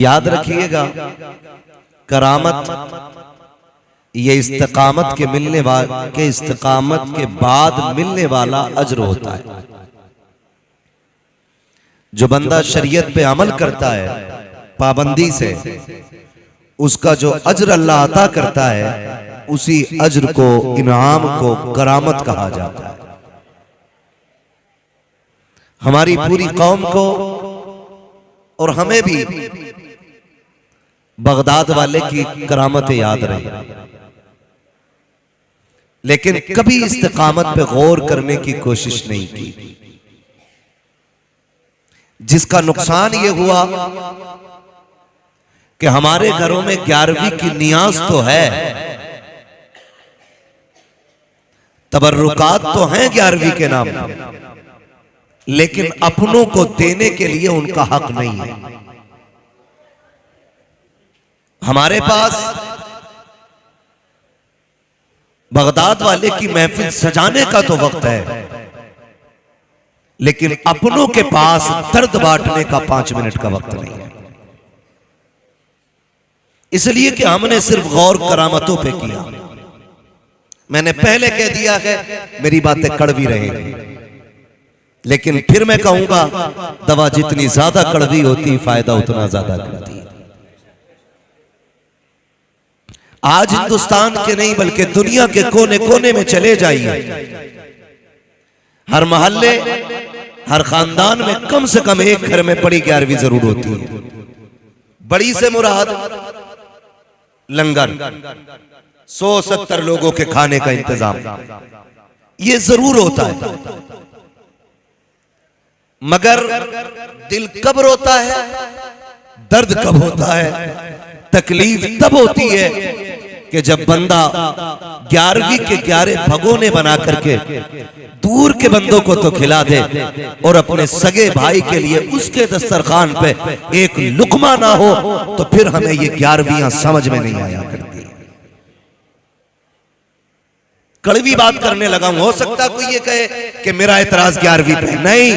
याद रखिएगा, करामत ये इस्तिकामत के मिलने वाले इस्तिकामत के बाद मिलने वाला अज्र होता है। जो बंदा शरीयत पे अमल करता है पाबंदी से, उसका जो अज्र अल्लाह अता करता है, उसी अज्र को, इनाम को करामत कहा जाता है। हमारी पूरी कौम को और हमें भी बगदाद वाले की करामतें याद रही, लेकिन कभी इस्तिकामत पे गौर करने की कोशिश नहीं की, जिसका नुकसान ये हुआ कि हमारे घरों में 11वीं की नियाज तो है, तबर्रुकात तो हैं 11वीं के नाम पर, लेकिन अपनों को देने के लिए उनका हक नहीं है। हमारे पास बगदाद वाले की महफिल सजाने का तो वक्त है, लेकिन अपनों के पास दर्द बांटने का 5 मिनट का वक्त नहीं है। इसलिए कि हमने सिर्फ गौर करामतों पे किया। मैंने पहले कह दिया है, मेरी बातें कड़वी रहेंगी, लेकिन फिर मैं कहूंगा, दवा जितनी ज्यादा कड़वी होती, फायदा उतना ज्यादा करती है। आज हिंदुस्तान के नहीं बल्कि दुनिया के कोने कोने में चले जाइए, हर मोहल्ले, हर खानदान में कम से कम एक घर में बड़ी 11वीं जरूर होती है। बड़ी से मुराद लंगर, 170 लोगों के खाने का इंतजाम, ये जरूर होता है। मगर दिल कब रोता है, दर्द कब होता है, तकलीफ तब होती है कि जब बंदा 11वीं के 11 भगोने बना करके दूर के बंदों को तो खिला दे, और अपने सगे भाई के लिए उसके दस्तरखान पे एक लुकमा ना हो, तो फिर हमें ये 11वीं समझ में नहीं आया करती। कड़वी बात करने लगा हूं, हो सकता कोई ये कहे कि मेरा एतराज 11वीं पे नहीं,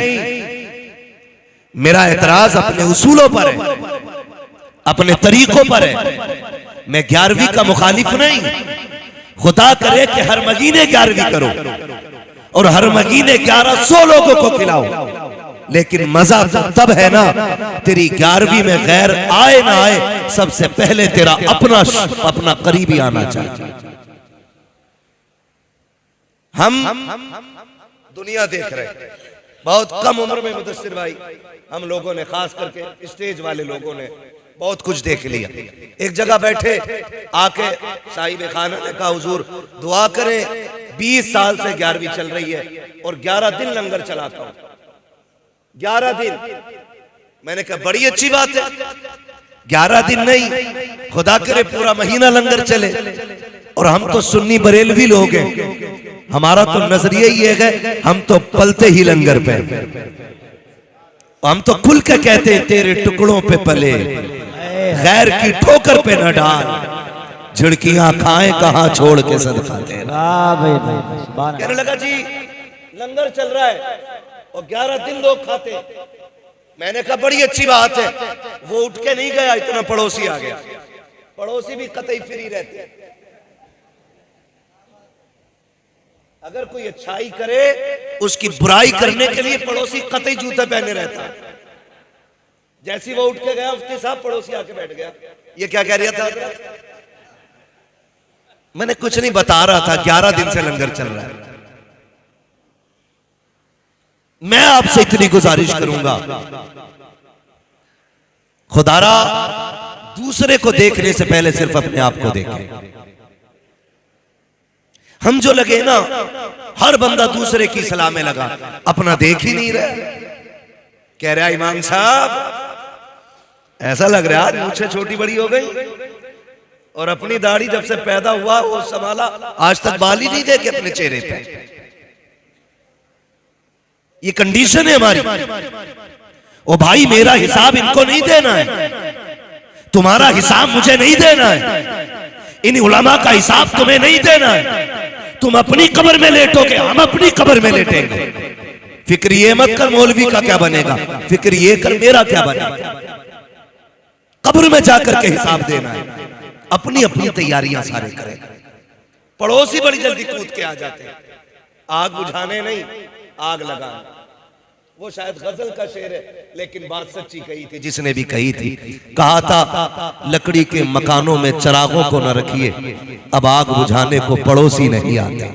मेरा एतराज अपने उसूलों पर है, अपने तरीकों पर है। मैं 11वीं का मुखालिफ नहीं, खुदा करे कि हर महीने 11वीं करो और हर महीने 1100 लोगों को खिलाओ, लेकिन मजा तो तब है ना, तेरी 11वीं में गैर आए ना आए, सबसे पहले तेरा अपना करीबी आना चाहिए। हम दुनिया देख रहे हैं, बहुत कम उम्र में मुदस्सिर भाई, हम लोगों ने, खास करके स्टेज वाले लोगों ने बहुत कुछ देख लिया। एक जगह बैठे आके साहिब खाना ने कहा, हुजूर दुआ करें, 20 साल से 11वीं चल रही है और 11 दिन लंगर चलाता हूं, 11 दिन। मैंने कहा बड़ी अच्छी बात है, 11 दिन नहीं, खुदा करे पूरा महीना लंगर चले। और हम तो सुन्नी बरेलवी लोग हैं, हमारा तो नजरिया ये है, हम तो पलते ही लंगर पे, हम तो खुल के कहते हैं, तेरे टुकड़ों पे पले, गैर की ठोकर पे न डाल, झिड़कियां खाए कहां छोड़ के सदका तेरा। कहने लगा जी लंगर चल रहा है और 11 दिन लोग खाते। मैंने कहा बड़ी अच्छी बात है। वो उठ के नहीं गया, इतना पड़ोसी आ गया। पड़ोसी भी कतई फ्री रहते, अगर कोई अच्छाई करे उसकी बुराई करने के लिए पड़ोसी कतई जूते पहने रहता है। जैसी वो उठ के गया, उसके साथ पड़ोसी आके बैठ गया। ये क्या कह रहा था? मैंने कुछ नहीं बता रहा था, 11 दिन से लंगर चल रहा है। मैं आपसे इतनी गुजारिश करूंगा, खुदारा दूसरे को देखने से पहले सिर्फ अपने आप को देखें। हम जो लगे ना, हर बंदा दूसरे की सलाह में लगा, अपना देख ही नहीं रहा। कह रहा इमाम साहब, ऐसा लग रहा है मुझसे छोटी बड़ी हो गई, और अपनी दाढ़ी जब से पैदा हुआ वो संभाला, आज तक बाल ही नहीं देखे अपने चेहरे पे। ये कंडीशन है हमारी। ओ भाई, मेरा हिसाब इनको नहीं देना है, तुम्हारा हिसाब मुझे नहीं देना है, इन उलमा का हिसाब तुम्हें नहीं देना है। तुम अपनी कब्र में लेटोगे, हम अपनी कब्र में लेटेंगे। फिक्र ये मत कर मौलवी का क्या बनेगा, फिक्र ये कर मेरा क्या बनेगा। कब्र में जाकर के हिसाब देना है। अपनी अपनी तैयारियां सारे करें। पड़ोसी बड़ी जल्दी कूद के आ जाते हैं, आग बुझाने नहीं, आग लगाने। वो शायद गजल का शेर है, लेकिन बात सच्ची कही थी जिसने भी कही थी। कहा था लकड़ी के मकानों में चिरागों को न रखिए, अब आग बुझाने को पड़ोसी नहीं आते।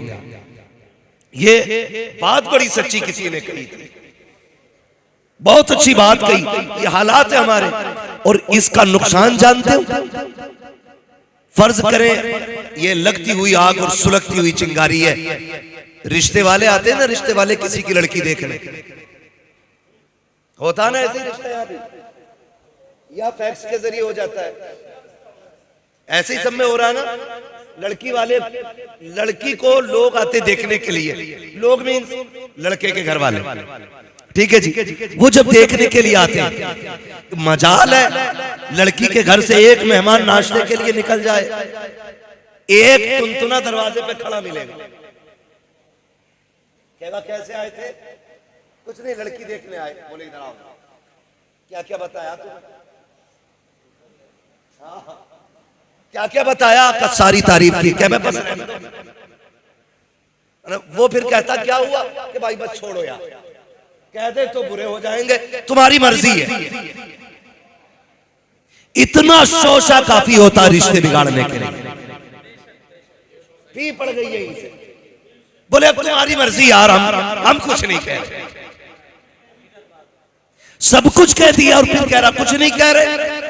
ये बात बड़ी सच्ची किसी ने कही थी, बहुत अच्छी बात कही। ये हालात है हमारे, और इसका नुकसान जानते हो? फर्ज करें ये लगती हुई आग और सुलगती हुई चिंगारी है, रिश्ते वाले आते हैं ना, रिश्ते वाले किसी की लड़की देखने, होता ना ऐसे रिश्ता यहाँ भी, या फैक्स के जरिए हो जाता है, ऐसे ही सब में हो रहा है ना। लड़की वाले, लड़की को लोग आते देखने के लिए, लोग मीन्स लड़के के घर वाले, ठीक है जी। वो जब देखने के लिए आते हैं, तो मजाल है लड़की के घर से एक मेहमान नाश्ते के लिए निकल जाए, एक तुनतुना दरवाजे पे खड़ा मिलेगा, कहेगा कैसे आए थे? कुछ नहीं, लड़की देखने आए। बोले इधर आओ, क्या क्या बताया तुमने? क्या क्या बताया? का सारी तारीफ की। क्या मैं बस, वो फिर कहता क्या हुआ कि भाई बस छोड़ो यार, कहते तो बुरे हो जाएंगे, तुम्हारी मर्जी है। इतना शोशा काफी होता रिश्ते बिगाड़ने के लिए। फी पड़ गई है इसे, बोले अब तुम्हारी मर्जी यार, हम कुछ नहीं कह रहे। सब कुछ कह दिया और फिर कह रहा कुछ नहीं कह रहे।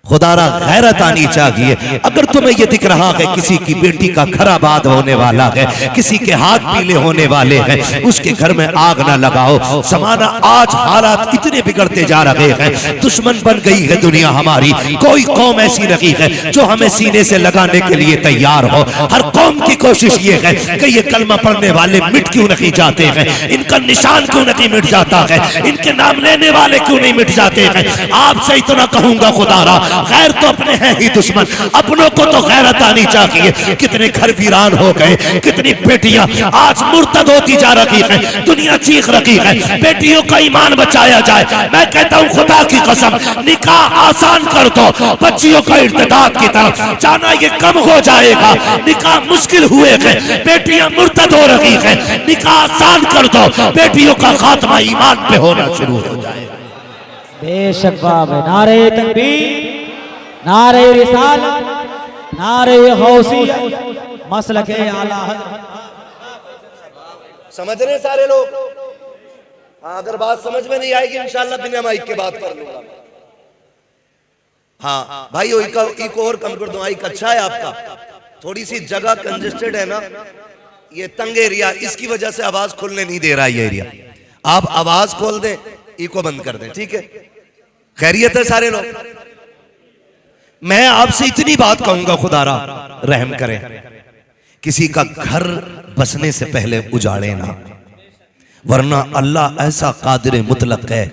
खुदारा गैरत आनी चाहिए। अगर तुम्हें यह दिख रहा है किसी की बेटी का खराबाद होने वाला है, किसी के हाथ पीले होने वाले हैं, उसके घर में आग ना लगाओ। जमाना आज हालात इतने बिगड़ते जा रहे हैं, दुश्मन बन गई है दुनिया हमारी। कोई कौम ऐसी नहीं है जो हमें सीने से लगाने के लिए तैयार हो। हर कौम की कोशिश ये है कि ये कलमा पढ़ने वाले मिट क्यों नहीं जाते हैं, इनका निशान क्यों नहीं मिट जाता है, इनके नाम लेने वाले क्यों नहीं मिट जाते हैं। आपसे इतना कहूंगा खुदारा, गैर तो अपने हैं ही दुश्मन, अपनों को तो गैरत आनी चाहिए। कितने घर वीरान हो गए, कितनी बेटियां आज मुर्तद होती जा रही है, दुनिया चीख रही है। बेटियों का ईमान बचाया जाए। मैं कहता हूं खुदा की कसम, निकाह आसान कर दो, बच्चियों का इर्तिदाद की तरफ जाना ये कम हो जाएगा। निकाह मुश्किल हुए हैं, बेटियां मुर्तद हो रही है, निकाह आसान कर दो, बेटियों का खात्मा ईमान पे होना शुरू हो जाएगा। बेशक बाब, नारे तकबीर, नारे रिसालत, नारे गौसियत, मसलके आला। समझ रहे सारे लोग? हाँ, अगर बात समझ में नहीं आएगी इंशाल्लाह बिना माइक के बात कर लूंगा। हाँ भाई, एक और कम कर दो, माइक अच्छा है आपका, थोड़ी सी जगह कंजेस्टेड है ना, ये तंग एरिया, इसकी वजह से आवाज खुलने नहीं दे रहा ये एरिया। आप आवाज खोल दें, इको बंद कर दें, ठीक है? खैरियत है सारे लोग? मैं आपसे इतनी बात कहूंगा, खुदारा रहम करें, किसी का घर बसने से पहले उजाड़े ना, वरना अल्लाह ऐसा कादिर मुतलक है,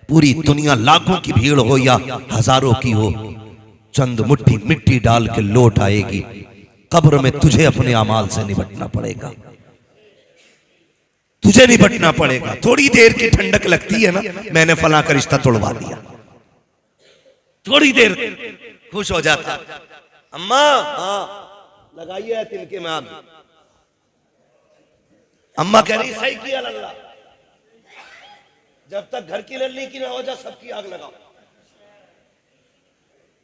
पूरी दुनिया लाखों की भीड़ हो या हजारों की हो, चंद मुट्ठी मिट्टी डाल के लौट आएगी। कब्र में तुझे अपने अमाल से निपटना पड़ेगा, तुझे निपटना पड़ेगा। थोड़ी देर की ठंडक लगती है ना, मैंने फलां का रिश्ता तोड़वा दिया, थोड़ी देर खुश हो जाता। अम्मा हाँ लगाइए तिनके में आग। अम्मा कह रही सही किया लल्ला, जब तक घर की लल्ली की ना हो जा सबकी आग लगाओ।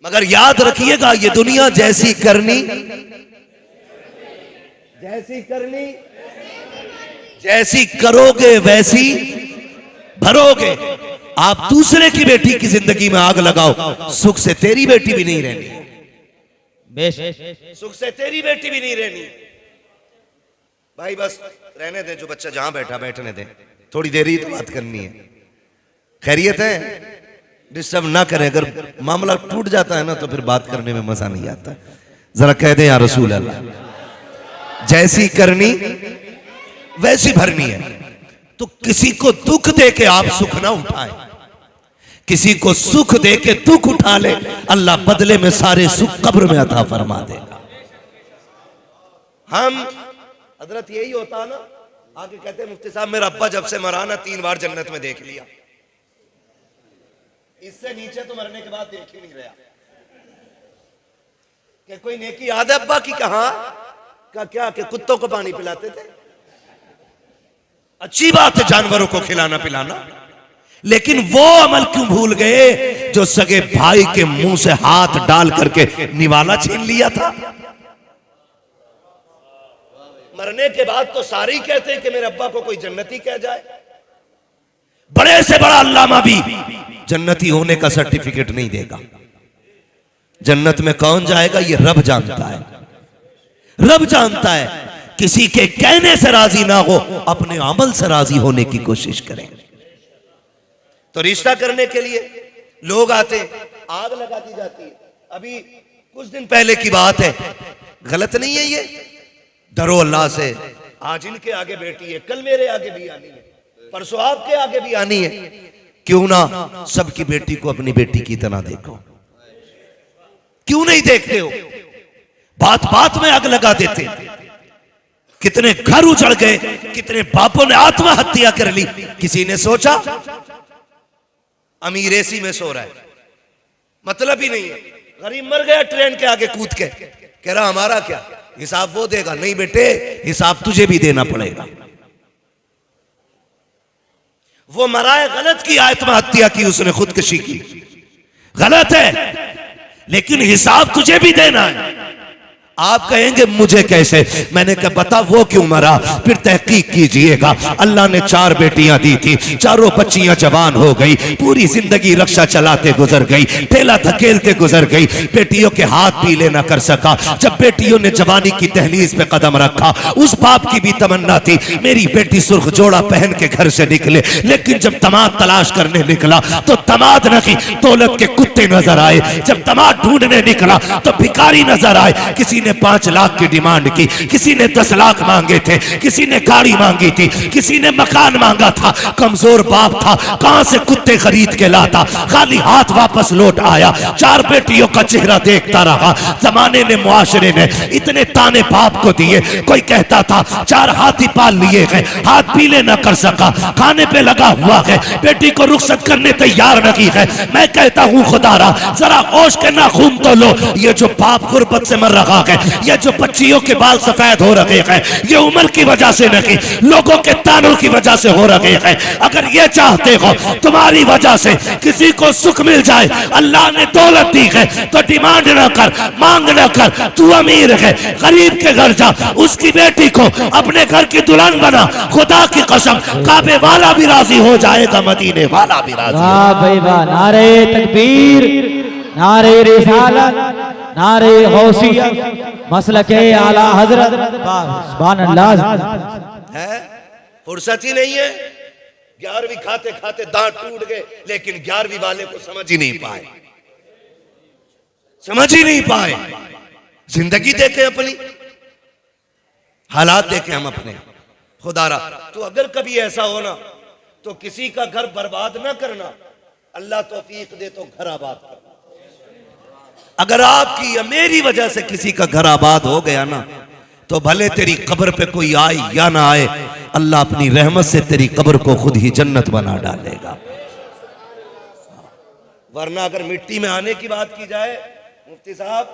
मगर याद रखिएगा, ये दुनिया जैसी करनी, जैसी करनी, जैसी करोगे वैसी भरोगे। आप दूसरे की बेटी की जिंदगी में आग लगाओ, सुख से तेरी बेटी भी नहीं रहनी, सुख से तेरी बेटी भी नहीं रहनी। भाई बस रहने दे, जो बच्चा जहां बैठा बैठने दे, थोड़ी देर ही तो बात करनी है। खैरियत है, डिस्टर्ब ना करें। अगर मामला टूट जाता है ना तो फिर बात करने में मजा नहीं आता। जरा कह दे या रसूल अल्लाह, जैसी करनी वैसी भरनी है। तो किसी को दुख दे के आप सुख ना उठाएं, किसी को सुख दे के दुख उठा ले, अल्लाह बदले में सारे सुख कब्र में अता फरमा देगा। हम हजरत यही होता ना, आगे कहते मुफ्ती साहब मेरा अब्बा जब से मरा ना 3 बार जन्नत में देख लिया। इससे नीचे तो मरने के बाद देख ही नहीं रहा कि कोई नेकी याद है अब्बा की? कहा का क्या कि कुत्तों को पानी पिलाते थे। अच्छी बात है जानवरों को खिलाना पिलाना, लेकिन वो अमल क्यों भूल गए जो सगे भाई के मुंह से हाथ डाल करके निवाला छीन लिया था। मरने के बाद तो सारे ही कहते हैं कि मेरे अब्बा को कोई जन्नती कह जाए। बड़े से बड़ा अल्लामा भी जन्नती होने का सर्टिफिकेट नहीं देगा। जन्नत में कौन जाएगा ये रब जानता है, रब जानता है। किसी के कहने से राजी ना हो, अपने अमल से राजी होने की कोशिश करें। तो रिश्ता करने के लिए लोग आते, आग लगा दी जाती है। अभी कुछ दिन पहले की बात है, गलत नहीं है ये। डरो अल्लाह से। आज इनके आगे बेटी है, कल मेरे आगे भी आनी है, परसों आपके आगे भी आनी है। क्यों ना सबकी बेटी को अपनी बेटी की तरह देखो? क्यों नहीं देखते हो? बात बात में आग लगा देते। कितने घर उजड़ गए, कितने बापों ने आत्महत्या कर ली। किसी ने सोचा? अमीर एसी में सो रहा है, मतलब ही नहीं है। गरीब मर गया ट्रेन के आगे कूद के, कह रहा हमारा क्या, हिसाब वो देगा। नहीं बेटे, हिसाब तुझे भी देना पड़ेगा। वो मरा है, गलत की आत्महत्या की, उसने खुदकुशी की, गलत है, लेकिन हिसाब तुझे भी देना है। आप कहेंगे मुझे कैसे? मैंने कहा बता वो क्यों मरा, फिर तहकीक कीजिएगा। अल्लाह ने 4 बेटियां दी थी, चारों बच्चियां जवान हो गई, पूरी जिंदगी रक्षा चलाते गुजर गई, ठेला धकेलते गुजर गई, बेटियों के हाथ पीले न कर सका। जब बेटियों ने जवानी की दहलीज पे कदम रखा, उस बाप की भी तमन्ना थी मेरी बेटी सुर्ख जोड़ा पहन के घर से निकले, लेकिन जब दामाद तलाश करने निकला तो दामाद नहीं, दौलत के कुत्ते नजर आए। जब दामाद ढूंढने निकला तो भिखारी नजर आए। किसी ने 5 लाख की डिमांड की, किसी ने 10 लाख मांगे थे, किसी ने गाड़ी मांगी थी, किसी ने मकान मांगा था। कमजोर बाप था, कहां से कुत्ते खरीद के लाता, खाली हाथ वापस लौट आया। 4 बेटियों का चेहरा देखता रहा। जमाने ने, मुआशरे ने इतने ताने बाप को दिए। कोई कहता था 4 हाथी पाल लिए गए, हाथ पीले न कर सका, खाने पे लगा हुआ है, बेटी को रुखसत करने तैयार नहीं है। मैं कहता हूं खुदारा जरा होश के नाखून तो लो। ये जो बाप गुर्बत से मर रहा है, ये जो बच्चियों के बाल सफेद हो रहे हैं, ये उम्र की वजह से नहीं, लोगों के तानों की वजह से हो रहे हैं। अगर ये चाहते हो तुम्हारी वजह से किसी को सुख मिल जाए, अल्लाह ने दौलत दी है तो डिमांड न कर, मांग न कर। तू अमीर है, गरीब के घर जा, उसकी बेटी को अपने घर की दुल्हन बना। खुदा की कसम काबे वाला भी राजी हो जाएगा, मदीने वाला भी राजी। वाह भाई वाह, नारे तकबीर, नारे रिसालत, नारे गौसियत, मसलके आला हजरत। सुभान अल्लाह। है फुर्सत ही नहीं है। 11वीं खाते खाते दांत टूट गए, लेकिन 11वीं वाले को समझ ही नहीं पाए, समझ ही नहीं पाए। जिंदगी देखे अपनी, हालात देखे हम अपने। खुदारा तो अगर कभी ऐसा हो ना तो किसी का घर बर्बाद ना करना, अल्लाह तौफीक दे तो घर आबाद करना। अगर आपकी या मेरी वजह से किसी का घर आबाद हो गया ना, तो भले तेरी कब्र पे कोई आए या ना आए, अल्लाह अपनी रहमत से तेरी कब्र को खुद ही जन्नत बना डालेगा। वरना अगर मिट्टी में आने की बात की जाए मुफ्ती साहब,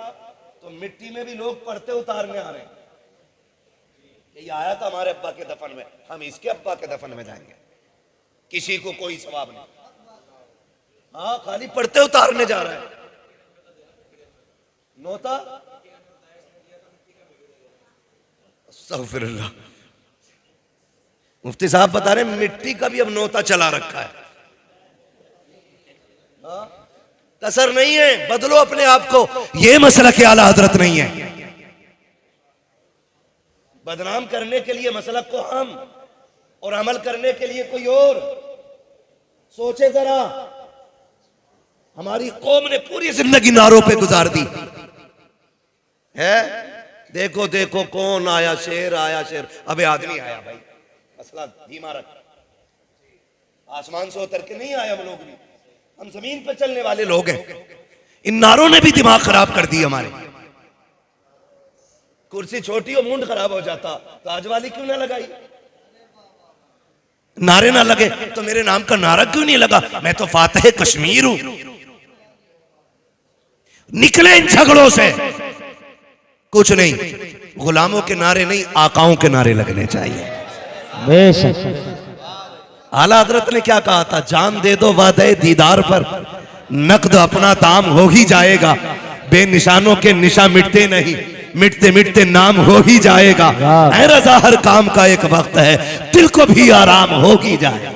तो मिट्टी में भी लोग पर्दे उतारने आ रहे हैं। ये आया था हमारे अब्बा के दफन में, हम इसके अब्बा के दफन में जाएंगे, किसी को कोई सवाब नहीं। हाँ, खाली पर्दे उतारने जा रहा है। नोता अस्तगफिरुल्लाह। मुफ्ती साहब बता रहे मिट्टी का भी अब नोता चला रखा है। कसर नहीं है, बदलो अपने आप को। यह मसला के आला हजरत नहीं है। बदनाम करने के लिए मसलक को हम, और अमल करने के लिए कोई और। सोचे जरा, हमारी कौम ने पूरी जिंदगी नारों पे गुजार दी है। देखो देखो कौन आया, शेर आया, शेर। अबे आदमी आया भाई, मसला धीमा रख। आसमान से उतर के नहीं आया हम लोग भी, हम जमीन पे चलने वाले लोग हैं। इन नारों ने भी दिमाग खराब कर दी हमारे। कुर्सी छोटी और मुंड खराब हो जाता, तो आज वाली क्यों ना लगाई? नारे ना लगे तो मेरे नाम का नारा क्यों नहीं लगा? मैं तो फातह कश्मीर हूं। निकले इन झगड़ों से। कुछ नहीं, गुलामों के नारे नहीं, आकाओं के नारे लगने चाहिए। बेशक। आला हजरत ने क्या कहा था? जान दे दो वादे दीदार पर, नकद अपना दाम हो ही जाएगा। बेनिशानों के निशा मिटते नहीं, मिटते मिटते नाम हो ही जाएगा। ऐ रजा हर काम का एक वक्त है, दिल को भी आराम हो ही जाएगा।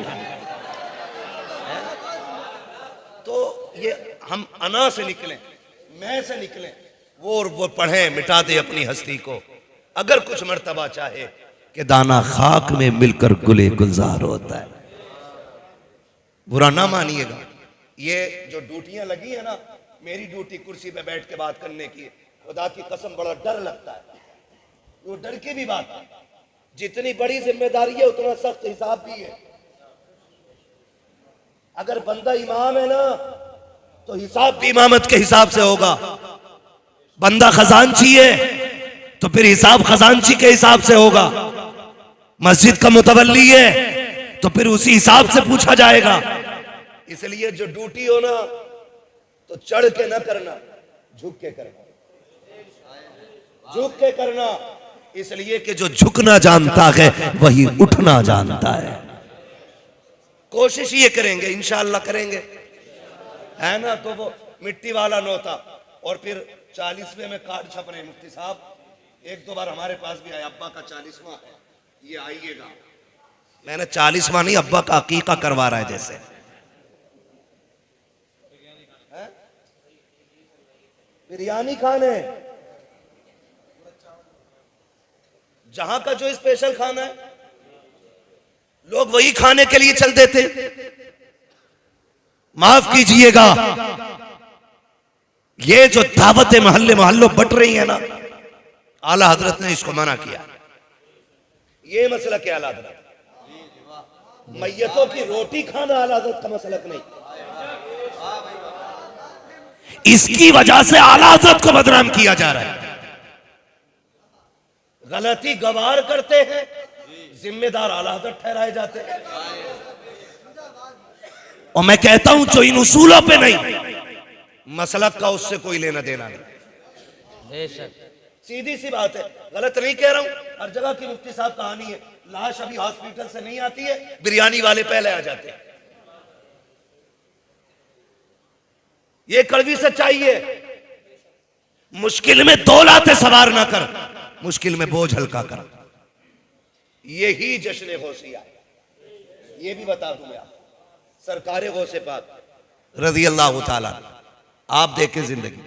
तो ये हम अना से निकलें, मैं से निकलें, वो पढ़े मिटा दे अपनी हस्ती को। अगर कुछ मर्तबा चाहे कि दाना खाक में मिलकर गुले गुलजार होता है। बुरा ना मानिएगा, ये जो ड्यूटियां लगी है ना, मेरी ड्यूटी कुर्सी पे बैठ के बात करने की, खुदा की कसम बड़ा डर लगता है। वो डर की भी बात है, जितनी बड़ी जिम्मेदारी है उतना सख्त हिसाब भी है। अगर बंदा इमाम है ना तो हिसाब भी इमामत के हिसाब से होगा। बंदा खजांची है तो फिर हिसाब खजांची के हिसाब से होगा। मस्जिद का मुतवल्ली है तो फिर उसी हिसाब से पूछा जाएगा। इसलिए जो ड्यूटी हो ना तो चढ़ के ना करना, झुक के करना, झुक के करना। इसलिए कि जो झुकना जानता है वही उठना जानता है। कोशिश ये करेंगे, इंशाअल्लाह करेंगे, है ना। तो वो मिट्टी वाला नोता और फिर 40वें में कार्ड छप रहे। मुफ्ती साहब एक दो बार हमारे पास भी आया, अब्बा का 40वां है, ये आइएगा। मैंने 40वां नहीं, अब्बा का अकीका करवा रहा है। जैसे बिरयानी खाने, जहां का जो स्पेशल खाना है लोग वही खाने के लिए चल देते। माफ कीजिएगा, ये जो दावतें मोहल्ले मोहल्लों बट रही है ना, आला हजरत ने इसको मना किया। ये मसला क्या आला हजरत? मैयतों की रोटी खाना आला हजरत का मसलक नहीं। इसकी वजह से आला हजरत को बदनाम किया जा रहा है। गलती गवार करते हैं, जिम्मेदार आला हजरत ठहराए जाते हैं। और मैं कहता हूं जो इन उसूलों पे नहीं, मसलक का उससे कोई लेना देना नहीं। सीधी सी बात है, गलत नहीं कह रहा हूं। हर जगह की मुफ्ती साहब कहानी है, लाश अभी हॉस्पिटल से नहीं आती है, बिरयानी वाले पहले आ जाते हैं। ये कड़वी सच्चाई है। मुश्किल में दो लाते सवार ना कर, मुश्किल में बोझ हल्का कर। यही जश्न गौसिया है। ये भी बता दूं मैं, सरकार गौसे पाक रज़ी अल्लाह ताला, आप देखें जिंदगी।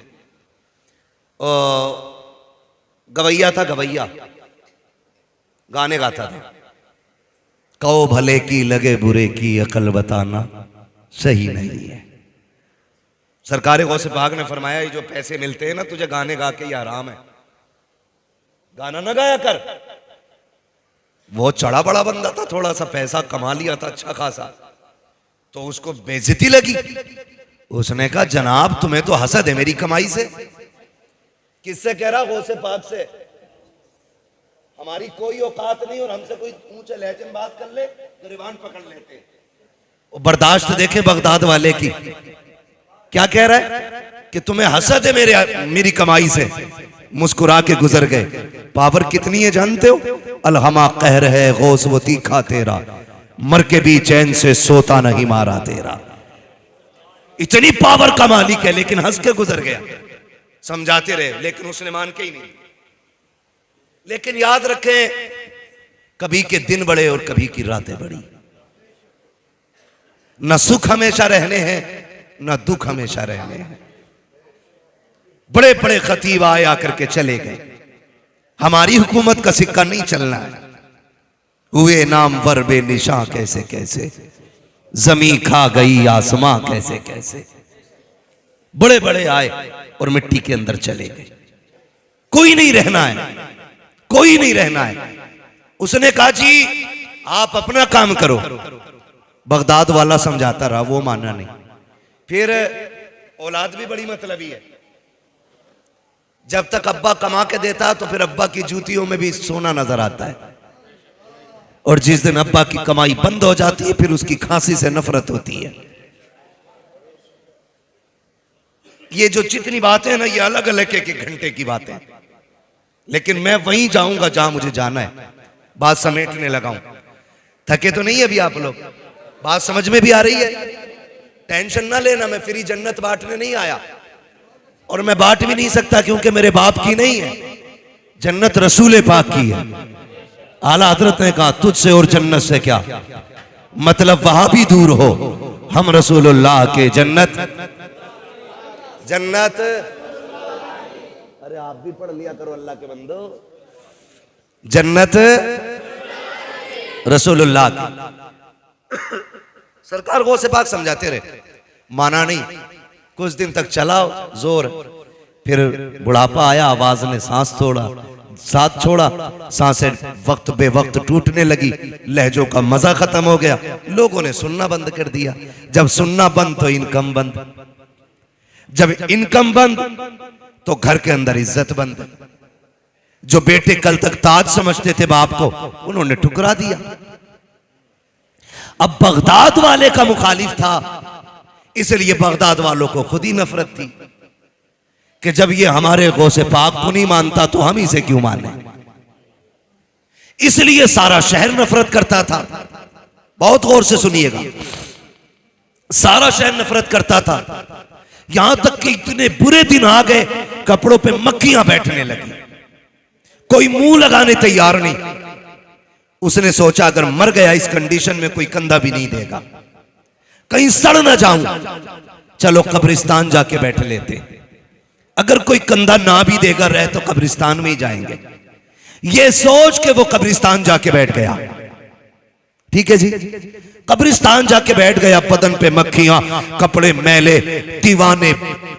गवैया था, गवैया गाने गाता था। कहो भले की लगे बुरे की अकल बताना सही नहीं है। सरकार गौसे पाक ने फरमाया, ये जो पैसे मिलते हैं ना तुझे गाने गा के, ये हराम है, गाना ना गाया कर। वो चढ़ा बड़ा बंदा था, थोड़ा सा पैसा कमा लिया था अच्छा खासा, तो उसको बेइज्जती लगी। उसने कहा जनाब तुम्हें तो हसद है मेरी कमाई से। किससे कह रहा? गौसे पाक से। हमारी कोई औकात नहीं और हमसे कोई ऊंचे लहजे में बात कर ले तो रिवान पकड़ लेते। वो बर्दाश्त देखे बगदाद वाले की, क्या कह रहा है कि तुम्हें हसद है मेरी कमाई से। मुस्कुरा के गुजर गए। पावर कितनी है जानते हो? अलहमा कहर है गौस वो तीखा तेरा, मर के भी चैन से सोता नहीं मारा तेरा। इतनी पावर का मालिक है, लेकिन हंस के गुजर गया। समझाते रहे लेकिन उसने मान के ही नहीं। लेकिन याद रखें, कभी के दिन बड़े और कभी की रातें बड़ी। न सुख हमेशा रहने हैं न दुख हमेशा रहने हैं। बड़े बड़े खतीब आए आकर के चले गए। हमारी हुकूमत का सिक्का नहीं चलना है। हुए नामवर बेनिशां कैसे कैसे, जमी खा गई आसमां कैसे कैसे। बड़े बड़े आए और मिट्टी के अंदर चले गए। कोई नहीं रहना है, कोई नहीं रहना है। उसने कहा जी आप अपना काम करो। बगदाद वाला समझाता रहा, वो माना नहीं। फिर औलाद भी बड़ी मतलबी है। जब तक अब्बा कमा के देता तो फिर अब्बा की जूतियों में भी सोना नजर आता है। और जिस दिन अब्बा की कमाई बंद हो जाती है फिर उसकी खांसी से नफरत होती है। ये जो जितनी बातें हैं ना, ये अलग अलग एक घंटे की बातें, लेकिन मैं वहीं जाऊंगा जहां मुझे जाना है। बात समेटने लगाऊं। थके तो नहीं अभी आप लोग? बात समझ में भी आ रही है? टेंशन ना लेना, मैं फ्री जन्नत बांटने नहीं आया, और मैं बांट भी नहीं सकता क्योंकि मेरे बाप की नहीं है, जन्नत रसूल पाक की है। आला हजरत ने कहा तुझसे और जन्नत से क्या मतलब, वहां भी दूर हो, हम रसूलुल्लाह के जन्नत जन्नत। अरे आप भी पढ़ लिया करो अल्लाह के बंदो, जन्नत रसूलुल्लाह की। सरकार गौ से पाक समझाते रहे, माना नहीं। कुछ दिन तक चलाओ जोर, फिर बुढ़ापा आया, आवाज ने साथ छोड़ा, सांसें वक्त बे वक्त टूटने लगी, लहजों का मजा खत्म हो गया, लोगों ने सुनना बंद कर दिया। जब सुनना बंद तो इनकम बंद, जब इनकम बंद तो घर के अंदर इज्जत बंद। जो बेटे कल तक ताज समझते थे बाप को, उन्होंने ठुकरा दिया। अब बगदाद वाले का मुखालिफ था, इसलिए बगदाद वालों को खुद ही नफरत थी कि जब ये हमारे गौसे पाक को नहीं मानता तो हम इसे क्यों माने। इसलिए सारा शहर नफरत करता था। बहुत गौर से सुनिएगा, सारा शहर नफरत करता था, यहां तक कि इतने बुरे दिन आ गए कपड़ों पे मक्खियां बैठने लगी, कोई मुंह लगाने तैयार नहीं। उसने सोचा अगर मर गया इस कंडीशन में कोई कंधा भी नहीं देगा, कहीं सड़ ना जाऊं, चलो कब्रिस्तान जाके बैठ लेते, अगर कोई कंधा ना भी देगा रहे तो कब्रिस्तान में ही जाएंगे। ये सोच के वो कब्रिस्तान जाके बैठ गया। ठीक है जी, कब्रिस्तान जाके बैठ गया, बदन पे मक्खियां, कपड़े मैले, दीवाने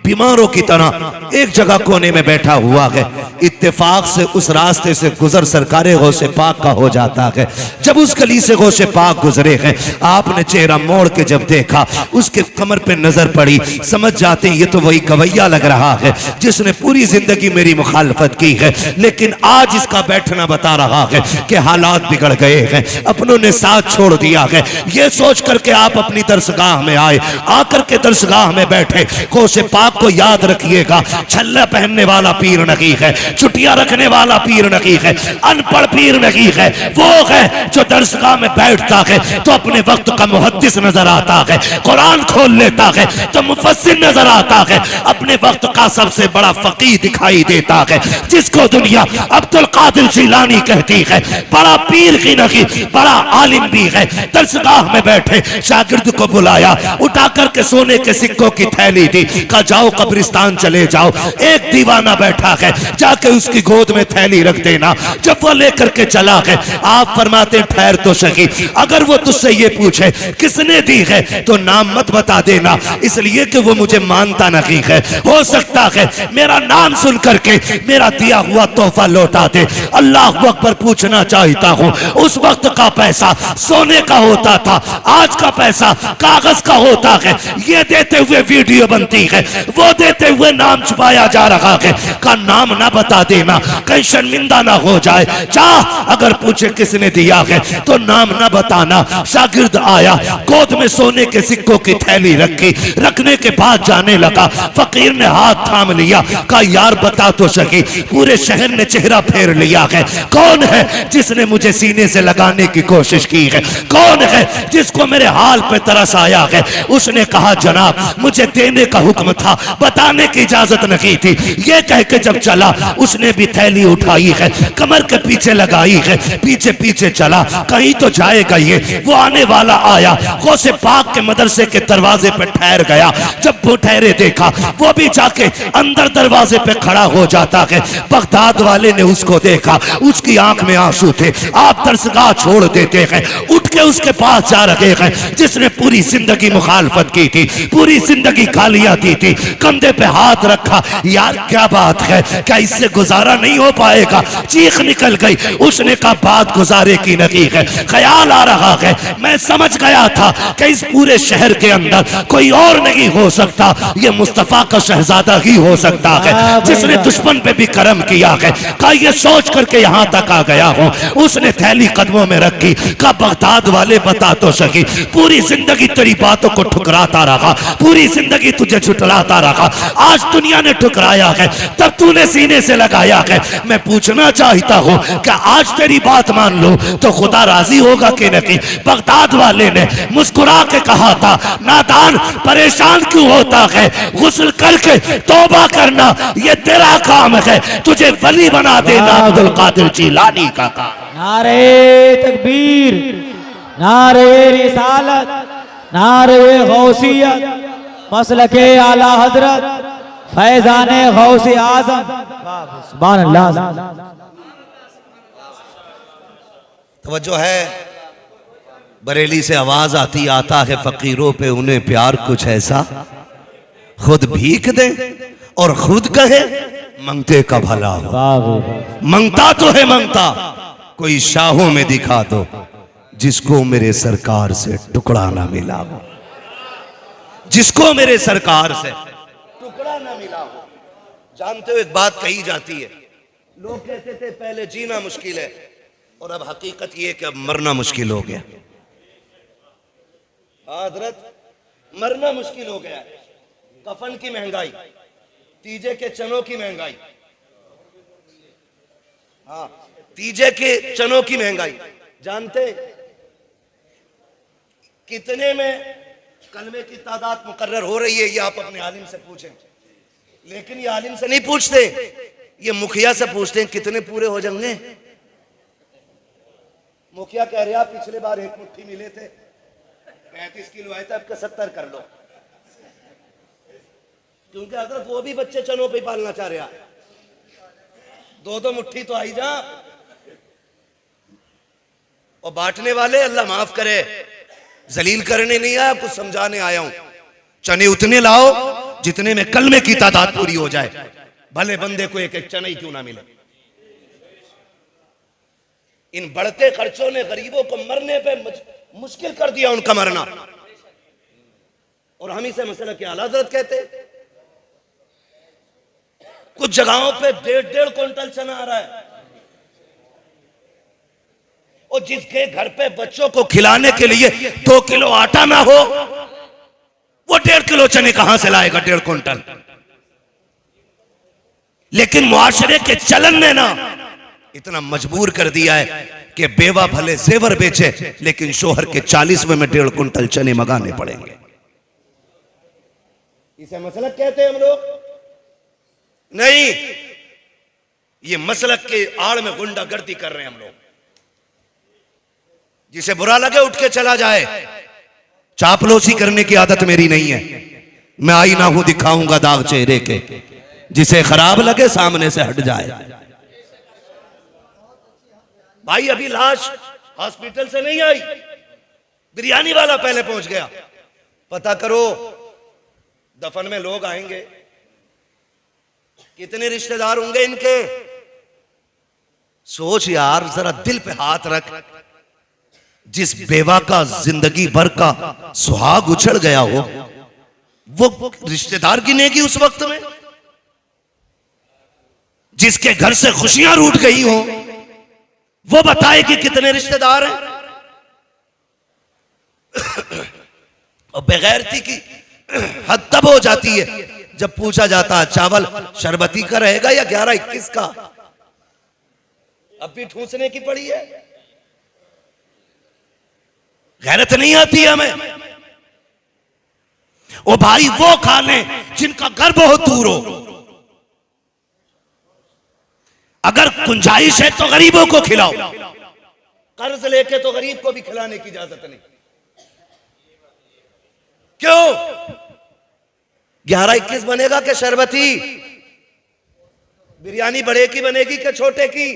बीमारों की तरह एक जगह कोने में बैठा हुआ है। इत्तेफाक से उस रास्ते से गुजर सरकारे गौसे पाक का हो जाता है। जब उस गली से गौसे पाक गुजरे हैं, आपने चेहरा मोड़ के जब देखा, उसके कमर पे नजर पड़ी, समझ जाते हैं ये तो वही गवैया लग रहा है जिसने पूरी जिंदगी मेरी मुखालफत की है, लेकिन आज इसका बैठना बता रहा है कि हालात बिगड़ गए हैं, अपनों ने साथ छोड़ दिया है। ये सोच करके आप अपनी दरसगाह में आए, आकर के दरसगाह में बैठे। गौसे पाक को याद रखिएगा, छल्ला पहनने वाला पीर नहीं है, चुटिया रखने वाला पीर नहीं है, अनपढ़ पीर नहीं है। वो है जो दरसगाह में बैठता है तो अपने वक्त का मुहद्दिस नजर आता है, कुरान खोल लेता है तो मुफस्सिर नजर आता है, अपने वक्त का सबसे बड़ा फकीह दिखाई देता है, जिसको दुनिया अब्दुल कादिर जिलानी कहती है। बड़ा पीर ही नहीं, बड़ा आलिम भी है। दरसगाह में बैठे शागिर्द को बुलाया, उठा करके सोने के सिक्कों की थैली दी, कहा जाओ कब्रिस्तान चले जाओ। एक दीवाना बैठा है, जाके उसकी गोद में थैली रख देना। जब वो लेकर के चला है, आप फरमाते ठहर तो सही, अगर वो तुझसे ये पूछे किसने दी है तो नाम मत बता देना, इसलिए कि वो मुझे मानता नहीं है। हो सकता है मेरा नाम सुन करके मेरा दिया हुआ तोहफा लौटा दे। अल्लाह अकबर, पूछना चाहता हूँ, उस वक्त का पैसा सोने का होता था, आज का पैसा कागज का होता है। ये देते हुए वीडियो बनती है, वो देते हुए नाम छुपाया जा रहा है। का नाम ना बता देना, कहीं शर्मिंदा ना हो जाए। चाह अगर पूछे किसने दिया है तो नाम ना बताना। शागिर्द आया, गोद में सोने के सिक्कों की थैली रखी, रखने के बाद जाने लगा। फकीर ने हाथ थाम लिया, कहा यार बता तो सही, पूरे शहर ने चेहरा फेर लिया है, कौन है जिसने मुझे सीने से लगाने की कोशिश की है, कौन है जिसको मेरे हाल पे तरस आया है। उसने कहा जनाब मुझे देने का हुक्म था, बताने की इजाजत नहीं थी। ये कह के जब चला, उसने भी थैली उठाई है, कमर के पीछे लगाई है, पीछे पीछे चला, कहीं तो जाएगा ये। वो आने वाला आया, गौसे पाक के मदरसे के दरवाजे पे ठहर गया। जब वो ठहरे देखा, वो भी जाके अंदर दरवाजे पे खड़ा हो जाता है। बगदाद वाले ने उसको देखा, उसकी आंख में आंसू थे। आप दरसगाह छोड़ देते हैं, उठ के उसके पास जा रहे हैं, जिसने पूरी जिंदगी मुखालफत की थी, पूरी जिंदगी गालियां दी थी, कंधे पे हाथ रखा, यार क्या बात है, क्या इससे गुजारा नहीं हो पाएगा, चीख निकल गई। उसने कहा बात गुजारे की नहीं है, ख्याल आ रहा है, मैं समझ गया था कि इस पूरे शहर के अंदर कोई और नहीं हो सकता, ये मुस्तफा का शहजादा ही हो सकता है, जिसने दुश्मन पे भी करम किया है। कहा ये सोच करके यहां तक आ गया हूं। उसने थैली कदमों में रखी, कहा बगदाद वाले बता तो सकी, पूरी जिंदगी तेरी बातों को ठुकराता रहा, पूरी जिंदगी तुझे झुठलाता रहा, आज दुनिया ने ठुकराया है, तब तूने सीने से लगाया है। मैं पूछना चाहता हूं कि आज तेरी बात मान लो तो खुदा राजी होगा कि नहीं? बगदाद वाले ने मुस्कुरा के कहा था, नादान परेशान क्यों होता है, गुस्ल करके तौबा करना ये तेरा काम है, तुझे वली बना देना अब्दुल कादिर जिलानी का काम। नारे तकबीर, नारे रिसालत, नारे गौसियत, मसलके आला हजरत, फैजाने गौसे आजम, सुभान अल्लाह। तवज्जो है, बरेली से आवाज आती आता है फकीरों पे उन्हें प्यार कुछ ऐसा, खुद भीख दे और खुद कहे मंगते का भला हो। मंगता तो है मंगता, कोई शाहों में दिखा दो जिसको मेरे सरकार से टुकड़ा ना मिला हो, जिसको मेरे सरकार से टुकड़ा ना मिला हो। जानते हो एक बात कही जाती है, लोग कहते थे पहले जीना मुश्किल है और अब हकीकत ये कि अब मरना मुश्किल हो गया। हजरत मरना मुश्किल हो गया है। कफन की महंगाई, तीजे के चनों की महंगाई, हाँ तीजे के चनों की महंगाई। जानते कितने में कलमे की तादाद मुकर्रर हो रही है, ये आप अपने आलिम से पूछें। लेकिन ये आलिम से नहीं पूछते, ये मुखिया से पूछते हैं कितने पूरे हो जाएंगे। मुखिया कह रहे आप पिछले बार एक मुट्ठी मिले थे, 35 किलो आए थे, अब 70 कर लो, क्योंकि अगर वो भी बच्चे चनों पे पालना चाह रहा, दो दो मुट्ठी तो आई जा। और बांटने वाले अल्लाह माफ करे, जलील करने नहीं आया, कुछ समझाने आया हूं। चने उतने लाओ जितने में कलमे की तादाद पूरी हो जाए, भले बंदे को एक एक चना ही क्यों ना मिले। इन बढ़ते खर्चों ने गरीबों को मरने पे मुश्किल कर दिया उनका मरना। और हम इसे मसला के आला हज़रत कहते। कुछ जगहों पे 1.5 क्विंटल चना आ रहा है, और जिसके घर पे बच्चों को खिलाने के लिए 2 किलो आटा ना हो, वो 1.5 किलो चने कहां से लाएगा 1.5 क्विंटल। लेकिन मुआशरे के चलन ने ना इतना मजबूर कर दिया है कि बेवा भले जेवर बेचे, लेकिन शोहर के 40वें में 1.5 क्विंटल चने मंगाने पड़ेंगे। इसे मसलक कहते हैं हम लोग नहीं, ये मसलक के आड़ में गुंडागर्दी कर रहे हैं हम लोग। जिसे बुरा लगे उठ के चला जाए, चापलूसी करने की आदत मेरी नहीं है। मैं आईना हूं दिखाऊंगा दाग चेहरे के, जिसे खराब लगे सामने से हट जाए। भाई अभी लाश हॉस्पिटल से नहीं आई, बिरयानी वाला पहले पहुंच गया। पता करो दफन में लोग आएंगे, कितने रिश्तेदार होंगे इनके। सोच यार, जरा दिल पे हाथ रख, जिस बेवा का जिंदगी भर का सुहाग उछड़ गया हो, वो रिश्तेदार गिनेगी उस वक्त में। जिसके घर से खुशियां रूठ गई हो, वो बताए कि कितने रिश्तेदार हैं। और बेगैरती की हद तब हो जाती है जब पूछा जाता है चावल शरबती का रहेगा या 11-21 का। अब भी ठूसने की पड़ी है, गैरत नहीं आती है हमें। ओ भाई वो खा लें जिनका घर बहुत दूर हो। अगर गुंजाइश है तो गरीबों को खिलाओ, कर्ज लेके तो गरीब को भी खिलाने की इजाजत नहीं। क्यों 11-21 बनेगा कि शरबती? बिरयानी बड़े की बनेगी कि छोटे की?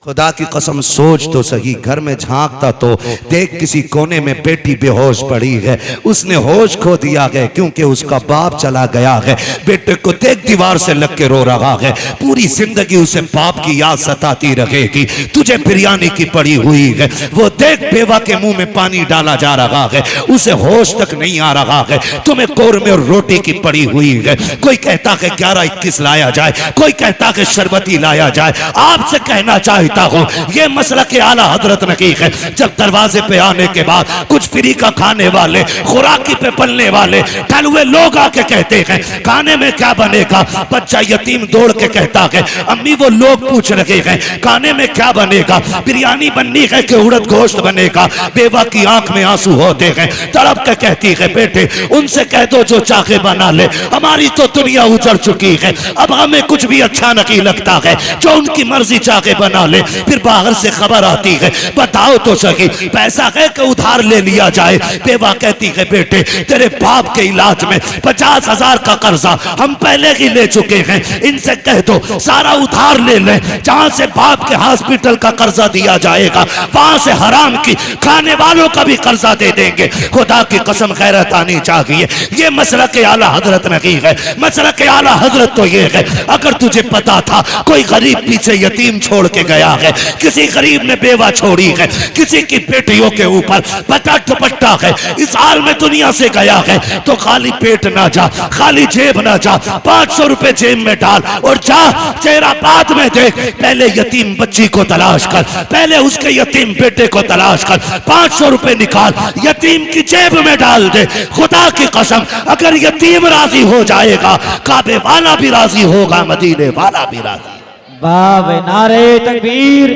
खुदा की कसम सोच तो सही, घर में झांकता तो देख किसी कोने में बेटी बेहोश पड़ी है, उसने होश खो दिया है क्योंकि उसका बाप चला गया है। बेटे को देख दीवार से लग के रो रहा है, पूरी जिंदगी उसे बाप की याद सताती रहेगी। तुझे बिरयानी की पड़ी हुई है, वो देख बेवा के मुंह में पानी डाला जा रहा है, उसे होश तक नहीं आ रहा है। तुम्हें कोरमे और रोटी की पड़ी हुई है, कोई कहता है 11-21 लाया जाए, कोई कहता है शरबती लाया जाए। आपसे कहना चाहता हूं ये मसला के आला हजरत नहीं है। जब दरवाजे पे आने के बाद कुछ फ्री का खाने वाले, खुराकी पे पलने वाले कल हुए लोग आके कहते हैं खाने में क्या बनेगा, बच्चा यतीम दौड़ के कहता है अम्मी वो लोग पूछ रहे हैं खाने में क्या बनेगा, बिरयानी बननी है कि उड़द गोश्त बनेगा। बेवा की आंख में आंसू होते हैं, तड़प के कहती है बेटे उनसे कह दो जो चाहे बना ले, हमारी तो दुनिया उजड़ चुकी है, अब हमें कुछ भी अच्छा नहीं लगता है, जो उनकी मर्जी चाहे बना ले। फिर बाहर से खबर आती है बताओ तो सही पैसा है कि उधार ले लिया जाए। बेवा कहती है बेटे तेरे बाप के इलाज में 50,000 का कर्जा हम पहले ही ले चुके हैं, इनसे कह दो सारा उधार ले ले, जहां से बाप के हॉस्पिटल का कर्जा दिया जाएगा वहां से हराम की खाने वालों का भी कर्जा दे देंगे। खुदा की कसम गैरत आनी चाहिए। ये मसला के आला हजरत नहीं है, मसला के आला हजरत तो ये है अगर तुझे पता था कोई गरीब पीछे यतीम छोड़ के गया है, किसी गरीब ने बेवा छोड़ी है, किसी की बेटियों के ऊपर पता दुपट्टा है, इस हाल में दुनिया से गया है, तो खाली पेट ना जा, खाली जेब ना जा, 500 रुपए जेब में डाल और जा, चेहरा बाद में देख, पहले यतीम बच्ची को तलाश कर, पहले उसके यतीम बेटे को तलाश कर, 500 रुपए निकाल यतीम की जेब में डाल दे। खुदा की कसम अगर यतीम राजी हो जाएगा काबे वाला भी राजी होगा, मदीने वाला भी राजी। बाब नारे तकबीर,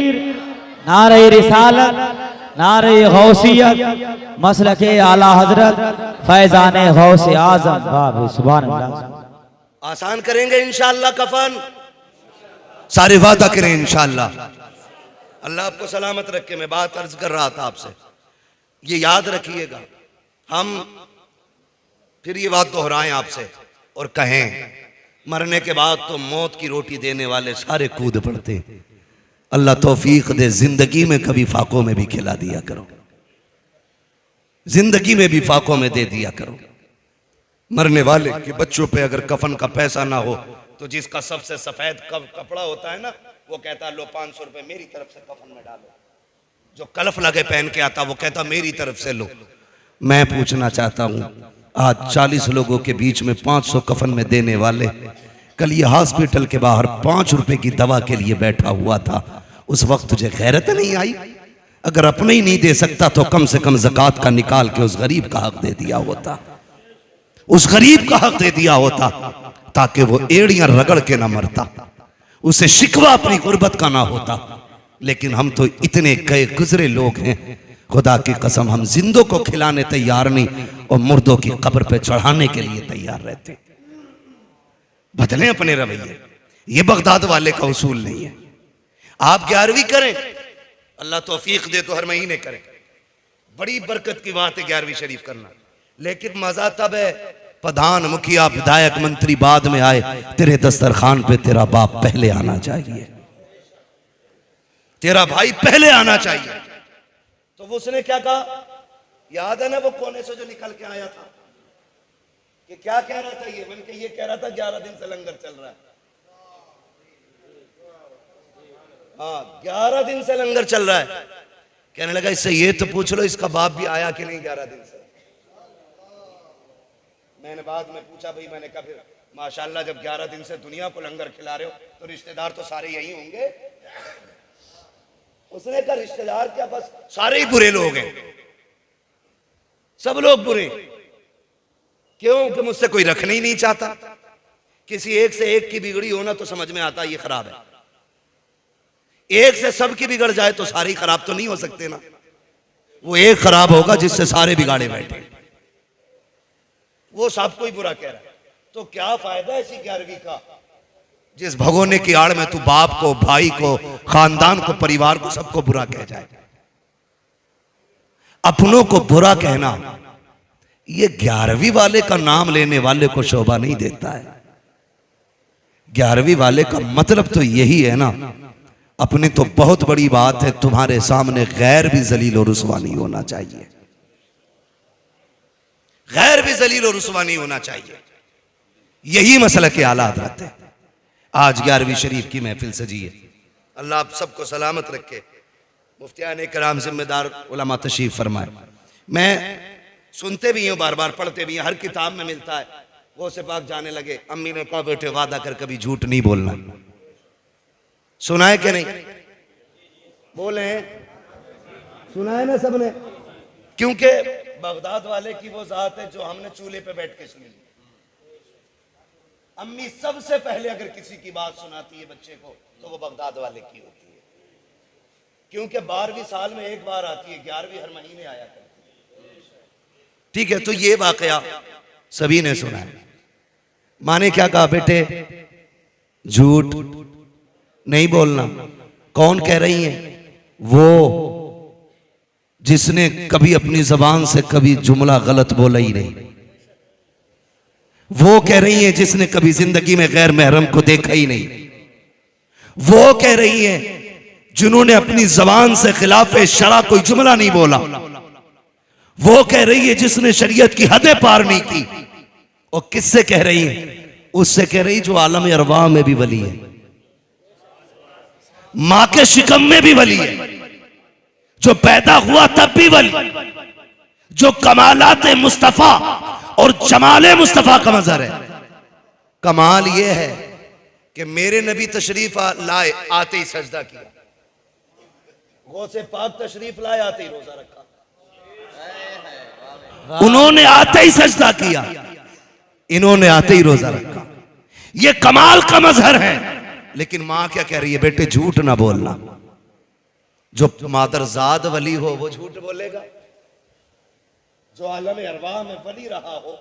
नारे रिसालत, नारे गौसियत, मसलके आला हजरत फैजाने गौसे आजम। बाब सुभान अल्लाह। आसान करेंगे इंशाअल्लाह कफन, सारे वादा करें इंशाअल्लाह। अल्लाह आपको सलामत रखे। मैं बात अर्ज कर रहा था आपसे, ये याद रखिएगा, हम फिर ये बात दोहराएं आपसे और कहें मरने के बाद तो मौत की रोटी देने वाले सारे कूद पड़ते। अल्लाह तौफीक दे जिंदगी में कभी फाकों में भी खिला दिया करो, जिंदगी में भी फाकों में दे दिया करो। मरने वाले के बच्चों पे अगर कफन का पैसा ना हो तो जिसका सबसे सफेद कपड़ा होता है ना वो कहता लो 500 रुपए मेरी तरफ से कफन में डालो, जो कलफ लगे पहन के आता वो कहता मेरी तरफ से लो। मैं पूछना चाहता हूं आज 40 लोगों के बीच में 500 कफन में देने वाले, कल ये हॉस्पिटल के बाहर 5 रुपए की दवा के लिए बैठा हुआ था, उस वक्त तुझे गैरत नहीं आई? अगर अपने ही नहीं दे सकता तो कम से कम ज़कात का निकाल के उस गरीब का हक दे दिया होता, उस गरीब का हक दे दिया होता ताकि वो एड़ियां रगड़ के ना मरता, उसे शिकवा अपनी गुर्बत का ना होता। लेकिन हम तो इतने गए गुजरे लोग हैं, खुदा की कसम हम जिंदों को खिलाने तैयार नहीं और मुर्दों की कब्र पे चढ़ाने के लिए तैयार रहते। बदलें अपने रवैये, ये बगदाद वाले का उसूल नहीं है। आप 11वीं करें, अल्लाह तौफीक दे तो हर महीने करें, बड़ी बरकत की बात है 11वीं शरीफ करना। लेकिन मजा तब है प्रधान मुखिया विधायक मंत्री बाद में आए, तेरे दस्तरखान पे तेरा बाप पहले आना चाहिए, तेरा भाई पहले आना चाहिए। तो वो उसने क्या कहा, याद है ना वो कोने से जो निकल के आया था कि क्या कह रहा था, ये मन के ये कह रहा था 11 दिन से लंगर चल रहा है। हाँ 11 दिन से लंगर चल रहा है। कहने लगा इससे ये तो पूछ लो इसका बाप भी आया कि नहीं 11 दिन से। मैंने बाद में पूछा, भाई मैंने कहा फिर माशाल्लाह जब 11 दिन से दुनिया को लंगर खिला रहे हो तो रिश्तेदार तो सारे यही होंगे। उसने कहा रिश्तेदार क्या बस सारे ही बुरे लोग हैं, सब लोग बुरे। क्यों कि मुझसे कोई रखना ही नहीं चाहता। किसी एक से एक की बिगड़ी होना तो समझ में आता ये खराब है, एक से सबकी बिगड़ जाए तो सारी खराब तो नहीं हो सकते ना। वो एक खराब होगा जिससे सारे बिगाड़े बैठे, वो सबको ही बुरा कह रहा है। तो क्या फायदा ऐसी 11वीं का जिस भगोने की आड़ में तू बाप को, भाई को, खानदान को, परिवार को, सबको बुरा कह जाए। अपनों को बुरा कहना ये 11वीं वाले का नाम लेने वाले को शोभा नहीं देता है। 11वीं वाले का मतलब तो यही है ना, अपनी तो बहुत बड़ी बात है, तुम्हारे सामने गैर भी जलील और रुसवा नहीं होना चाहिए, गैर भी जलील और रुसवा नहीं होना चाहिए। यही मसला के आला हज़रत है। आज 11वीं शरीफ की महफिल सजी है। अल्लाह आप सबको सलामत रखे। मुफ्तियान कराम जिम्मेदार उलमा तशरीफ फरमाए। मैं सुनते भी हूँ, बार बार पढ़ते भी हैं, हर किताब में मिलता है। वो से पाक जाने लगे, अम्मी ने कहा बेटे वादा कर कभी झूठ नहीं बोलना। सुना है कि नहीं? बोले सुना है ना सबने? क्योंकि बगदाद वाले की वो जात है जो हमने चूल्हे पे बैठ के सुनी। अम्मी सबसे पहले अगर किसी की बात सुनाती है बच्चे को तो वो बगदाद वाले की होती है, क्योंकि 12वीं साल में एक बार आती है, 11वीं हर महीने आया करती है। ठीक है, तो ये वाकया सभी ने सुना है। माँ ने क्या कहा? बेटे झूठ नहीं बोलना। कौन कह रही है? वो जिसने कभी अपनी जबान से कभी जुमला गलत बोला ही नहीं। वो कह रही है जिसने कभी जिंदगी में गैर महरम को देखा ही नहीं। वो कह रही है जिन्होंने अपनी जबान से खिलाफ शरा कोई जुमला नहीं बोला। वो कह रही है जिसने शरीयत की हदें पार नहीं की। और किससे कह रही है? उससे कह रही जो आलम अरवाह में भी वली है, मां के शिकम में भी वली है, जो पैदा हुआ तब भी वली, जो कमालात मुस्तफा और जमाले मुस्तफा का मजहर है। कमाल यह है कि मेरे नबी तशरीफ लाए आते ही सजदा किया, गौसे पाक तशरीफ लाए आते ही रोजा रखा, उन्होंने आते ही सजदा किया, इन्होंने आते ही रोजा रखा। ये कमाल का मजहर है। लेकिन मां क्या कह रही है? बेटे झूठ ना बोलना। जो मादरजाद वली हो वो झूठ बोलेगा, जो आलम अरवाह में वली रहा हो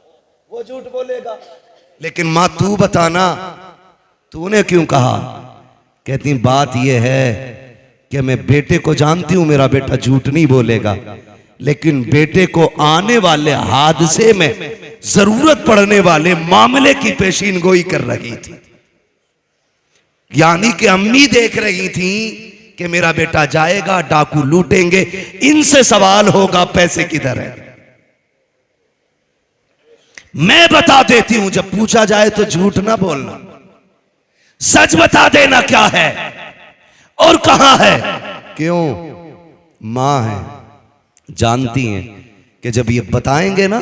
वो झूठ बोलेगा। लेकिन मां तू बताना, तूने क्यों कहा? कहती बात यह है कि मैं बेटे को जानती हूं, मेरा बेटा झूठ नहीं बोलेगा, लेकिन बेटे को आने वाले हादसे में जरूरत पड़ने वाले मामले की पेशीन गोई कर रही थी। यानी कि अम्मी देख रही थी कि मेरा बेटा जाएगा, डाकू लूटेंगे, इनसे सवाल होगा पैसे किधर है। मैं बता देती हूं, जब पूछा जाए तो झूठ ना बोलना, सच बता देना क्या है और कहां है। क्यों? मां है, जानती हैं कि जब ये बताएंगे ना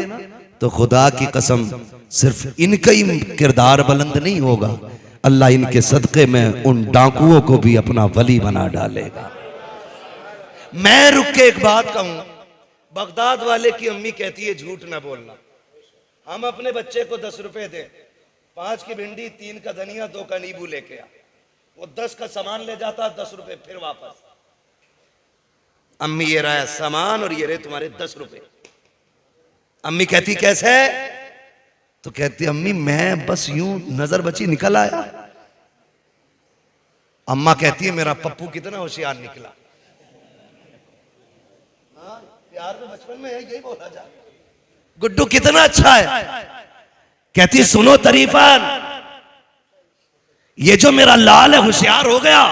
तो खुदा की कसम सिर्फ इनका ही किरदार बुलंद नहीं होगा, अल्लाह इनके सदक़े में उन डाकुओं को भी अपना वली बना डालेगा। मैं रुक के एक बात कहूं, बगदाद वाले की अम्मी कहती है झूठ ना बोलना। हम अपने बच्चे को 10 रुपए दें, 5 की भिंडी, 3 का धनिया, 2 का नींबू लेके आ, वो 10 का सामान ले जाता, 10 रुपए फिर वापस। अम्मी ये रहा सामान और ये रहे तुम्हारे 10 रुपए। अम्मी कहती कैसे? तो कहती अम्मी मैं बस यूं नजर बची निकल आया। अम्मा कहती है मेरा पप्पू कितना होशियार निकला। हाँ, प्यार में बचपन में यही बोला जा, गुड्डू कितना अच्छा है। कहती सुनो तरीफन, ये जो मेरा लाल है होशियार हो गया,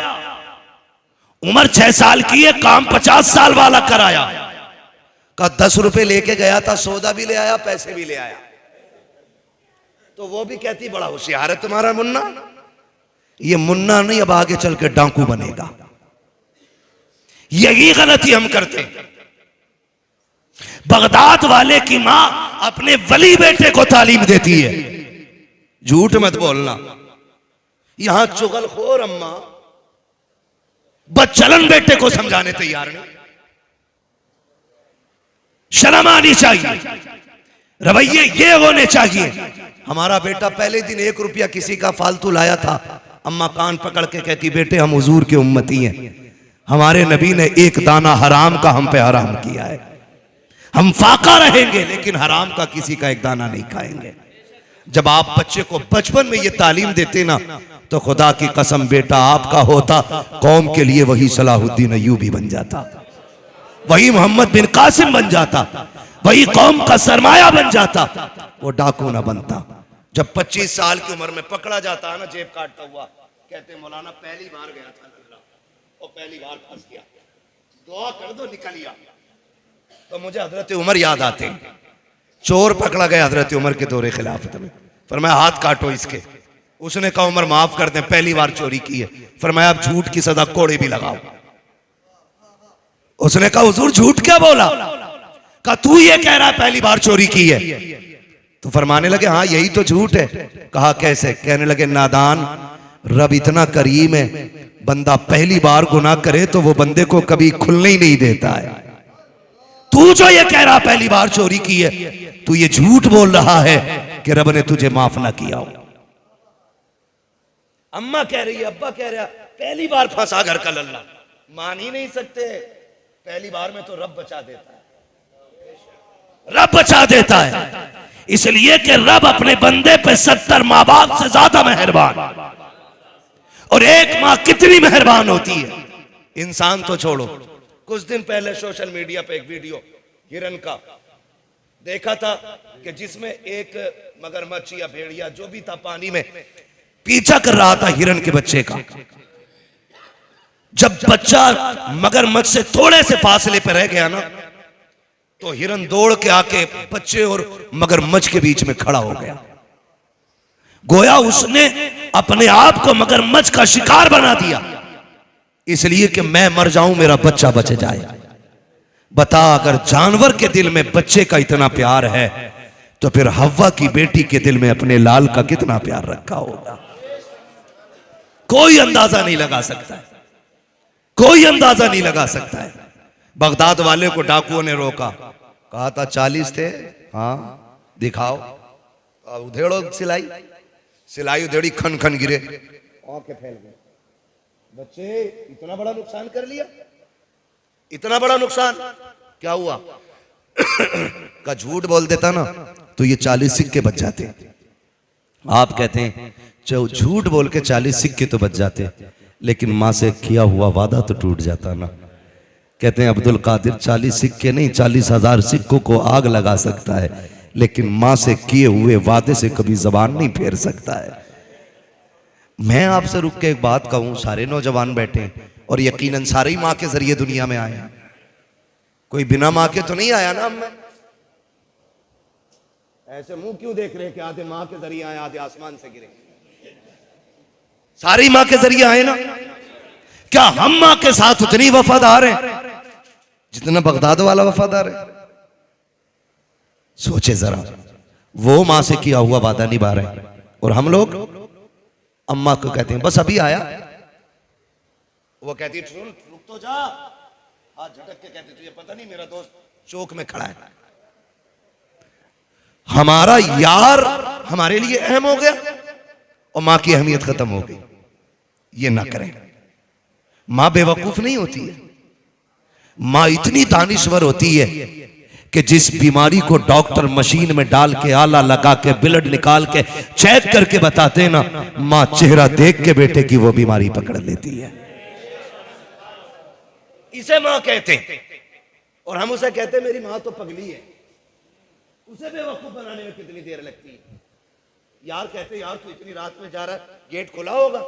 उम्र 6 साल की है, काम 50 साल वाला कराया। का 10 रुपए लेके गया था, सौदा भी ले आया, पैसे भी ले आया। तो वो भी कहती बड़ा होशियार है तुम्हारा मुन्ना। ये मुन्ना नहीं, अब आगे चल के डाकू बनेगा। यही गलती हम करते हैं। बगदाद वाले की मां अपने वली बेटे को तालीम देती है, झूठ मत बोलना। यहां चुगलखोर अम्मा बदचलन बेटे को समझाने तैयार नहीं। शर्म आनी चाहिए, रवैये ये होने चाहिए। हमारा बेटा पहले दिन 1 रुपया किसी का फालतू लाया था, अम्मा कान पकड़ के कहती बेटे हम हुजूर के उम्मती हैं, हमारे नबी ने 1 दाना हराम का हम पे हराम किया है, हम फाका रहेंगे लेकिन हराम का किसी का 1 दाना नहीं खाएंगे। जब आप बच्चे को बचपन में ये तालीम देते ना, तो खुदा की कसम बेटा आपका होता, कौम के लिए वही सलाहुद्दीन अय्यूबी बन जाता, वही मोहम्मद बिन कासिम बन जाता, वही कौम का सरमाया बन जाता, वो डाकू ना बनता। जब 25 साल की उम्र में पकड़ा जाता है ना जेब काटता हुआ, कहते मौलाना पहली बार गया था लल्ला, और पहली बार फंस गया, दुआ कर दो निकल गया। तो मुझे हजरत उमर याद आते। चोर पकड़ा गया हजरत उमर के दौरे खिलाफत में, फरमाया हाथ काटो इसके। उसने कहा उमर माफ कर दें, पहली बार चोरी की है। फरमाया अब झूठ की सजा कोड़े भी लगाओ। उसने कहा हुजूर झूठ क्या बोला? कहा तू ये कह रहा है पहली बार चोरी की है। तो फरमाने लगे हाँ यही तो झूठ है। कहा कैसे? कहने लगे नादान, रब इतना करीम है, बंदा पहली बार गुनाह करे तो वो बंदे को कभी खुलने ही नहीं देता है। तू जो ये कह रहा पहली बार चोरी की है, तू ये झूठ बोल रहा है कि रब ने तुझे माफ ना किया हो। अम्मा कह रही है, अब्बा कह रहा, पहली बार फंसा घर का लल्ला, मान ही नहीं सकते। पहली बार में तो रब बचा देता है, रब बचा देता है। इसलिए कि रब अपने बंदे पे 70 माँ बाप से ज्यादा मेहरबान, और एक माँ कितनी मेहरबान होती है। इंसान तो छोड़ो, कुछ दिन पहले सोशल मीडिया पे एक वीडियो हिरन का देखा था कि जिसमें एक मगरमच्छ या भेड़िया जो भी था पानी में पीछा कर रहा था हिरन के बच्चे का। जब बच्चा मगरमच्छ से थोड़े से फासले पर रह गया ना, तो हिरन दौड़ के आके बच्चे और मगरमच्छ के बीच में खड़ा हो गया। गोया उसने अपने आप को मगरमच्छ का शिकार बना दिया, इसलिए कि मैं मर जाऊं मेरा बच्चा बच जाए। बता, अगर जानवर के दिल में बच्चे का इतना प्यार है तो फिर हव्वा की बेटी के दिल में अपने लाल का कितना प्यार रखा होगा। कोई अंदाजा नहीं लगा सकता है, कोई अंदाजा नहीं लगा सकता है। बगदाद वाले को डाकुओं ने रोका, कहा था 40 थे, हाँ दिखाओ। उधेड़ो सिलाई, सिलाई उधेड़ी, खन खन गिरे, आंखें फैल गई। बच्चे इतना बड़ा नुकसान कर लिया, इतना बड़ा नुकसान क्या हुआ? का झूठ बोल देता ना तो ये 40 सिक्के बच जाते। आप कहते हैं जो झूठ बोल के 40 सिक्के तो बच जाते, लेकिन माँ से किया हुआ वादा तो टूट जाता ना। कहते हैं अब्दुल कादिर 40 सिक्के नहीं 40,000 सिक्कों को आग लगा सकता है, लेकिन माँ से किए हुए वादे से कभी जबान नहीं फेर सकता है। मैं आपसे रुक के एक बात कहूं, सारे नौजवान बैठे और यकीनन सारे ही माँ के जरिए दुनिया में आए, कोई बिना माँ के तो नहीं आया ना। हम ऐसे मुंह क्यों देख रहे हैं कि आधे माँ के जरिए आए आधे आसमान से गिरे? सारी माँ के जरिए आए ना। क्या हम माँ के साथ उतनी वफादार हैं जितना बगदाद वाला वफादार है? सोचे जरा, वो माँ से किया हुआ वादा निभा रहे हैं और हम लोग अम्मा को कहते हैं बस अभी आया, वो कहती है रुक तो जा, हाथ झटक के कहती तुझे पता नहीं मेरा दोस्त चौक में खड़ा है। हमारा यार हमारे लिए अहम हो गया और मां की अहमियत खत्म हो गई। ये ना करें। मां बेवकूफ नहीं होती है, मां इतनी दानिश्वर होती है कि जिस बीमारी को डॉक्टर मशीन में डाल के आला लगा के ब्लड निकाल के चेक करके बताते ना, मां चेहरा देख के बेटे की वो बीमारी पकड़ लेती है। इसे मां कहते हैं और हम उसे कहते हैं मेरी मां तो पगली है। उसे बेवकूफ बनाने में कितनी देर लगती है? यार कहते यार तू इतनी रात में जा रहा है, गेट खुला होगा,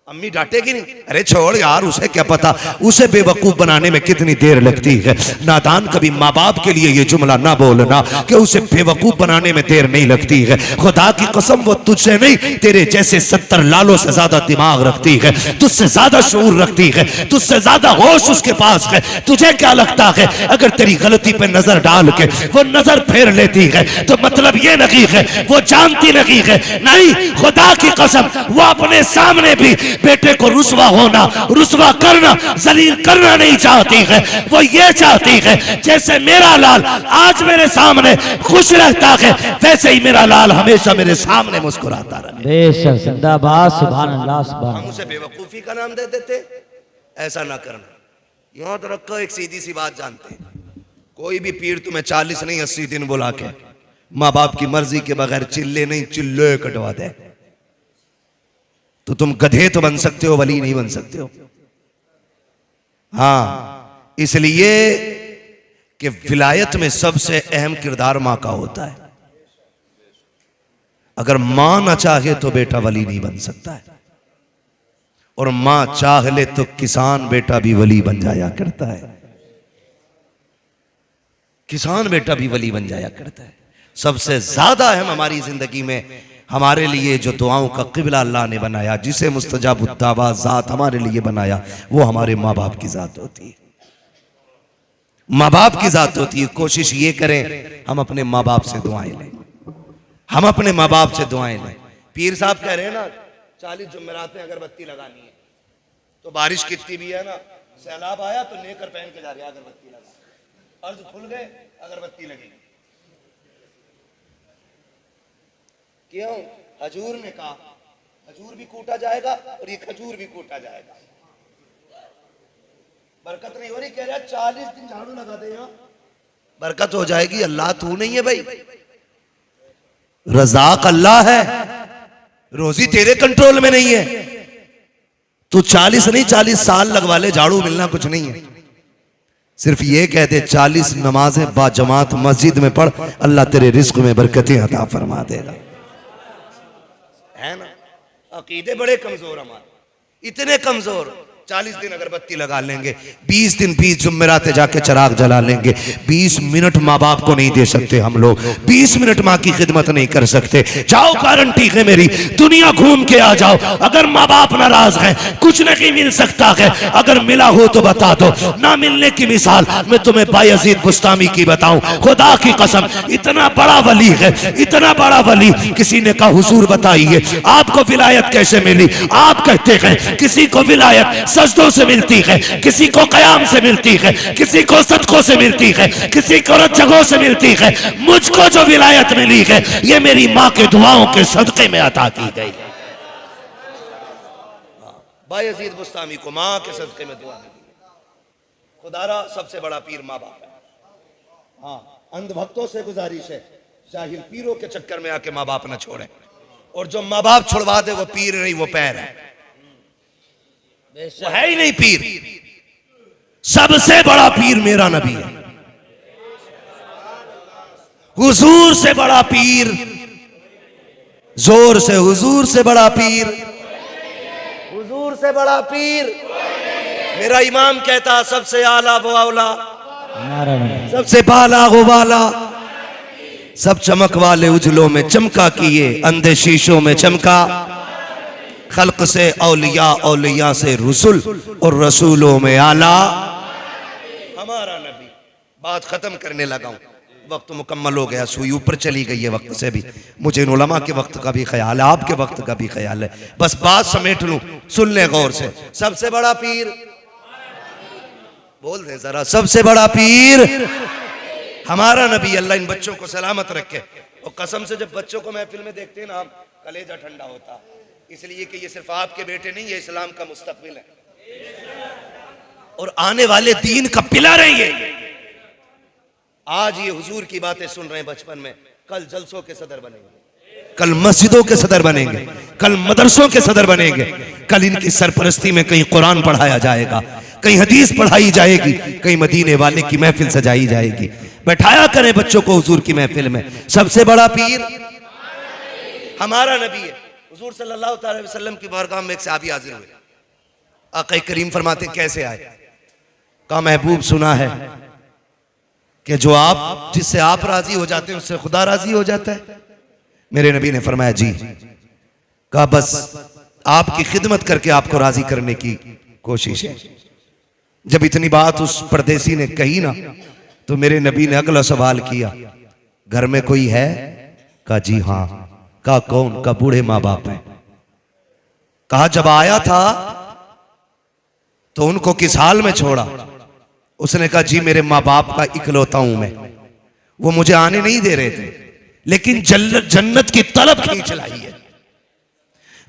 अम्मी डांटेगी नहीं? अरे छोड़ यार, उसे क्या पता उसे बेवकूफ बनाने में कितनी देर लगती है। नादान, कभी माँ बाप के लिए ये जुमला ना बोलना कि उसे बेवकूफ बनाने में देर नहीं लगती है। खुदा की कसम वो तुझसे नहीं, तेरे जैसे 70 लालों से ज्यादा दिमाग रखती है, तुझसे ज्यादा शऊर रखती है, तुझसे ज्यादा होश उसके पास है। तुझे क्या लगता है अगर तेरी गलती पे नजर डाल के वो नजर फेर लेती है तो मतलब ये नहीं है वो जानती नहीं है। नहीं, खुदा की कसम वो अपने सामने भी बेटे को रुसवा होना, रुसवा करना, जलील करना नहीं चाहती है। वो ये चाहती है जैसे मेरा लाल आज मेरे सामने खुश रहता है, वैसे ही मेरा लाल हमेशा मेरे सामने मुस्कुराता रहे। बेशक, जिंदाबाद, सुभान अल्लाह, सुभान। हम उसे बेवकूफी का नाम दे देते, ऐसा ना करना। याद रखो, एक सीधी सी बात जानते हैं, कोई भी पीर तुम्हें 40 नहीं 80 दिन बुला के माँ बाप की मर्जी के बगैर चिल्ले नहीं चिल्ले कटवा दे तो तुम गधे तो बन सकते हो, वली नहीं बन सकते हो। हाँ, इसलिए कि विलायत में सबसे अहम किरदार मां का होता है। अगर मां ना चाहे तो बेटा वली नहीं बन सकता है। और मां चाह ले तो किसान बेटा भी वली बन जाया करता है। किसान बेटा भी वली बन जाया करता है। सबसे ज्यादा अहम हमारी जिंदगी में हमारे लिए जो दुआओं का क़िबला अल्लाह ने बनाया, जिसे मुस्तजाबुद्दावा ज़ात हमारे लिए बनाया, वो हमारे माँ बाप की ज़ात होती है। माँ बाप की ज़ात होती है। कोशिश ये करें हम अपने माँ बाप से दुआएं लें, हम अपने माँ बाप से दुआएं लें। पीर साहब कह रहे हैं ना 40 जुमेरात में अगरबत्ती लगानी है, तो बारिश कितनी भी है ना, सैलाब आया तो नेकर पहन के जा रहे अगरबत्ती लगा, अर्ज खुल गए अगरबत्ती लगेगी। क्यों? हजूर ने कहा खजूर भी कूटा जाएगा और ये खजूर भी कूटा जाएगा। बरकत नहीं हो रही, कह रहा 40 दिन झाड़ू लगा दे, यहाँ बरकत हो जाएगी। अल्लाह तू नहीं है भाई, रज़ाक अल्लाह है, रोजी तेरे कंट्रोल में नहीं है। तू 40 नहीं 40 साल लगवा ले, झाड़ू मिलना कुछ नहीं है। सिर्फ ये कह दे 40 नमाजें बाजमात मस्जिद में पढ़, अल्लाह तेरे रिज्क में बरकतें अता फरमा देगा। है ना? अकीदे बड़े कमजोर हमारे, इतने कमजोर। 40 दिन अगरबत्ती लगा लेंगे, 20 दिन 20 जुम्मेराते जाके चिराग जला लेंगे। 20 मिनट माँ बाप को नहीं दे सकते हम लोग, 20 मिनट माँ की खिदमत नहीं कर सकते। जाओ गारंटी है मेरी, दुनिया घूम के आ जाओ, अगर माँ बाप नाराज हैं, कुछ नहीं मिल सकता है। अगर मिला हो तो बता दो, ना मिलने की मिसाल मैं तुम्हें बायजीद बुस्तामी की बताऊं, खुदा की कसम इतना बड़ा वली है, इतना बड़ा वली। किसी ने कहा हुजूर बताइए आपको विलायत कैसे मिली? आप कहते हैं किसी को विलायत सजदों से मिलती है, किसी को कयाम से मिलती है, किसी को सदकों से मिलती है, किसी को जगहों से मिलती है। मुझको जो विलायत मिली है ये मेरी माँ के दुआओं के सदके में अता की गई। बायजीद बुस्तामी को माँ के सदके में दुआ मिली। खुदारा सबसे बड़ा पीर माँ बाप है। हाँ, अंधभक्तों से गुजारिश है जाहिल पीरों के चक्कर में आके माँ बाप ना छोड़े, और जो माँ बाप छुड़वा दे वो पीर नहीं, वो पैर है, वो है ही नहीं पीर। सबसे बड़ा पीर मेरा नबी है। हुजूर से बड़ा पीर, जोर से हुजूर से बड़ा पीर, हुजूर से बड़ा पीर। मेरा इमाम कहता सबसे आला वो औला, सबसे बाला वो वाला, सब चमक वाले उजलों में चमका किए, अंधे शीशों में चमका। खल्क से औलिया, औलिया से रसूल, और रसूलों में आला हमारा नबी। बात खत्म करने लगा हूं, वक्त मुकम्मल हो गया, सुई ऊपर चली गई है वक्त से भी। मुझे इन उलमा के वक्त का भी ख्याल है, आपके वक्त का भी ख्याल है। बस बात समेट लूं, सुन ले गौर से। सबसे बड़ा पीर बोल दे जरा, सबसे बड़ा पीर हमारा नबी। अल्लाह इन बच्चों को सलामत रखे। और कसम से जब बच्चों को महफिल में देखते हैं ना, कलेजा ठंडा होता, इसलिए कि ये सिर्फ आपके बेटे नहीं, ये इस्लाम का मुस्तकबिल है और आने वाले दीन का पिलर है ये। आज ये हुजूर की बातें सुन रहे हैं बचपन में, कल जलसों के सदर बनेंगे, कल मस्जिदों के सदर बनेंगे, कल मदरसों के सदर बनेंगे। कल इनकी सरपरस्ती में कहीं कुरान पढ़ाया जाएगा, कहीं हदीस पढ़ाई जाएगी, कहीं मदीने वाले की महफिल सजाई जाएगी। बैठाया करें बच्चों को हुजूर की महफिल में। सबसे बड़ा पीर हमारा नबी है। हुजूर सल्लल्लाहु अलैहि वसल्लम की बारगाह में एक सहाबी हाजिर हुए। आका करीम फरमाते कैसे आए? कहा महबूब सुना है कि जो आप जिससे आप राजी हो जाते हैं उससे खुदा राजी हो जाता है। मेरे नबी ने फरमाया जी। कहा बस आपकी खिदमत करके आपको राजी करने की कोशिश है। जब इतनी बात उस परदेसी ने कही ना, तो मेरे नबी ने अगला सवाल किया, घर में कोई है? कहा जी हाँ। कहा कौन? का बूढ़े माँ बाप है। कहा जब आया था तो उनको किस हाल में छोड़ा? उसने कहा जी मेरे माँ बाप का इकलौता हूं मैं, वो मुझे आने नहीं दे रहे थे, लेकिन जन्नत की तलब खींच लाई है।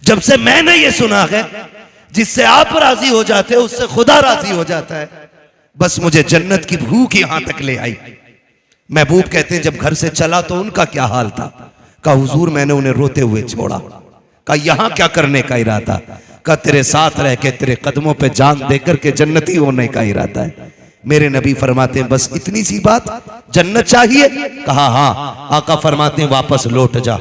जब से मैंने ये सुना है जिससे आप राजी हो जाते हो उससे खुदा राजी हो जाता है, बस मुझे जन्नत की भूख यहां तक ले आई। महबूब कहते हैं जब घर से चला तो उनका क्या हाल था? कहा हुजूर मैंने उन्हें रोते हुए छोड़ा। कहा यहां क्या करने का इरादा? कहा तेरे साथ रह के तेरे कदमों पे जान देकर के जन्नती होने का इरादा है। मेरे नबी फरमाते हैं बस इतनी सी बात, जन्नत चाहिए? कहा हाँ। आका फरमाते हैं वापस लौट जा।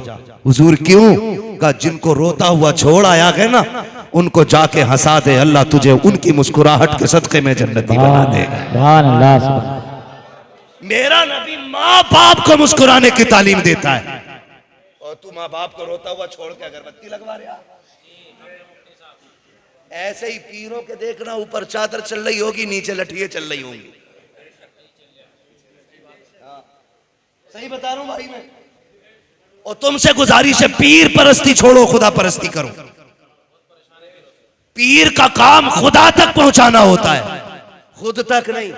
हुजूर क्यों? कहा जिनको रोता हुआ छोड़ आया है ना, उनको जाके हंसा दे, अल्लाह तुझे उनकी मुस्कुराहट के सदके में जन्नती बना दे। सुभान अल्लाह सुभान। मेरा नबी माँ बाप को मुस्कुराने की तालीम देता है। और तू माँ बाप को रोता हुआ छोड़ के अगरबत्ती लगवा रहा। ऐसे ही पीरों के देखना, ऊपर चादर चल रही होगी, नीचे लठिए चल रही होंगी। सही बता रहा हूं भाई मैं। और तुमसे गुजारिश है, पीर परस्ती छोड़ो, खुदा परस्ती करो। पीर का काम खुदा तक पहुंचाना होता है, खुद तक नहीं,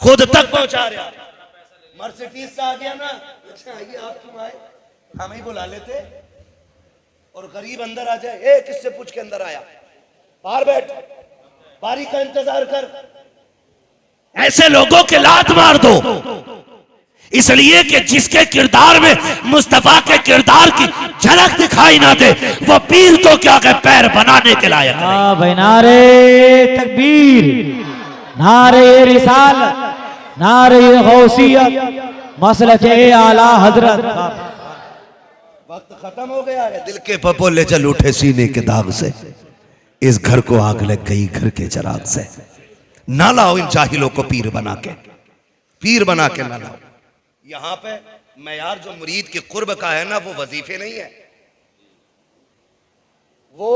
खुद तक पहुंचा रहा। मर्सिडीज से आ गया ना, अच्छा आइए आप क्यों आए, हम ही बुला लेते। और गरीब अंदर आ जाए, ए किससे पूछ के अंदर आया, बाहर बैठ, बारी का इंतजार कर। ऐसे लोगों के लात मार दो, इसलिए कि जिसके किरदार में मुस्तफा के किरदार की झलक दिखाई ना दे, वो पीर तो क्या के पैर बनाने के लायक नहीं। हाँ भाई, नारे तकबीर, नारे रिसालत, नारे गौसियत, मसलके आला हजरत। वक्त खत्म हो गया है। दिल के पपोले जल उठे सीने के दाग से, इस घर को आग लग गई घर के चिराग से। ना लाओ इन जाहिलों को पीर बना के, पीर बना के ना लाओ। यहां पे मयार जो मुरीद के कुर्ब का है ना, वो वजीफे नहीं है, वो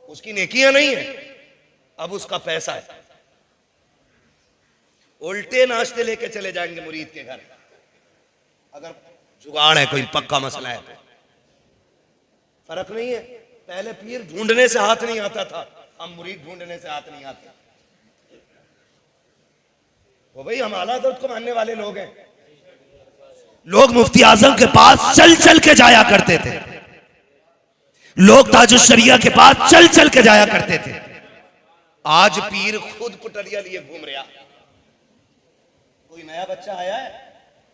उसकी नेकियां नहीं है, अब उसका पैसा है। उल्टे नाश्ते लेके चले जाएंगे मुरीद के घर, अगर जुगाड़ है, कोई पक्का मसला है तो। फर्क नहीं है। पहले पीर ढूंढने से हाथ नहीं आता था, हम मुरीद ढूंढने से हाथ नहीं आते। वो भाई हम आला हज़रत को मानने वाले लोग हैं। लोग मुफ्ती आजम के पास चल चल के जाया करते थे, लोग ताजुश शरिया के पास चल चल के जाया करते थे। आज पीर खुद कुटरिया लिए घूम रहा। कोई नया बच्चा आया है,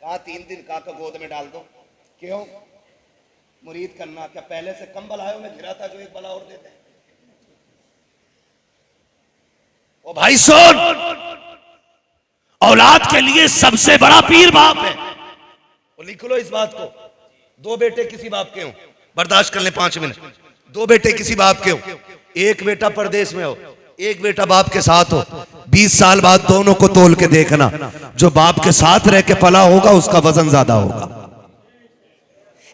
कहा 3 दिन काका गोद में डाल दो। क्यों? मुरीद करना। क्या पहले से कम बलायों में घिरा था जो एक बला और देते? ओ भाई सुन, औलाद के लिए सबसे बड़ा पीर बाप है। वो लिख लो इस बात को। 2 बेटे किसी बाप के हो, बर्दाश्त कर ले 5 मिनट। 2 बेटे किसी बाप के हो, एक बेटा परदेश में हो, एक बेटा बाप के साथ हो। 20 साल बाद दोनों को तोल के देखना, जो बाप के साथ रह के पला होगा उसका वजन ज्यादा होगा।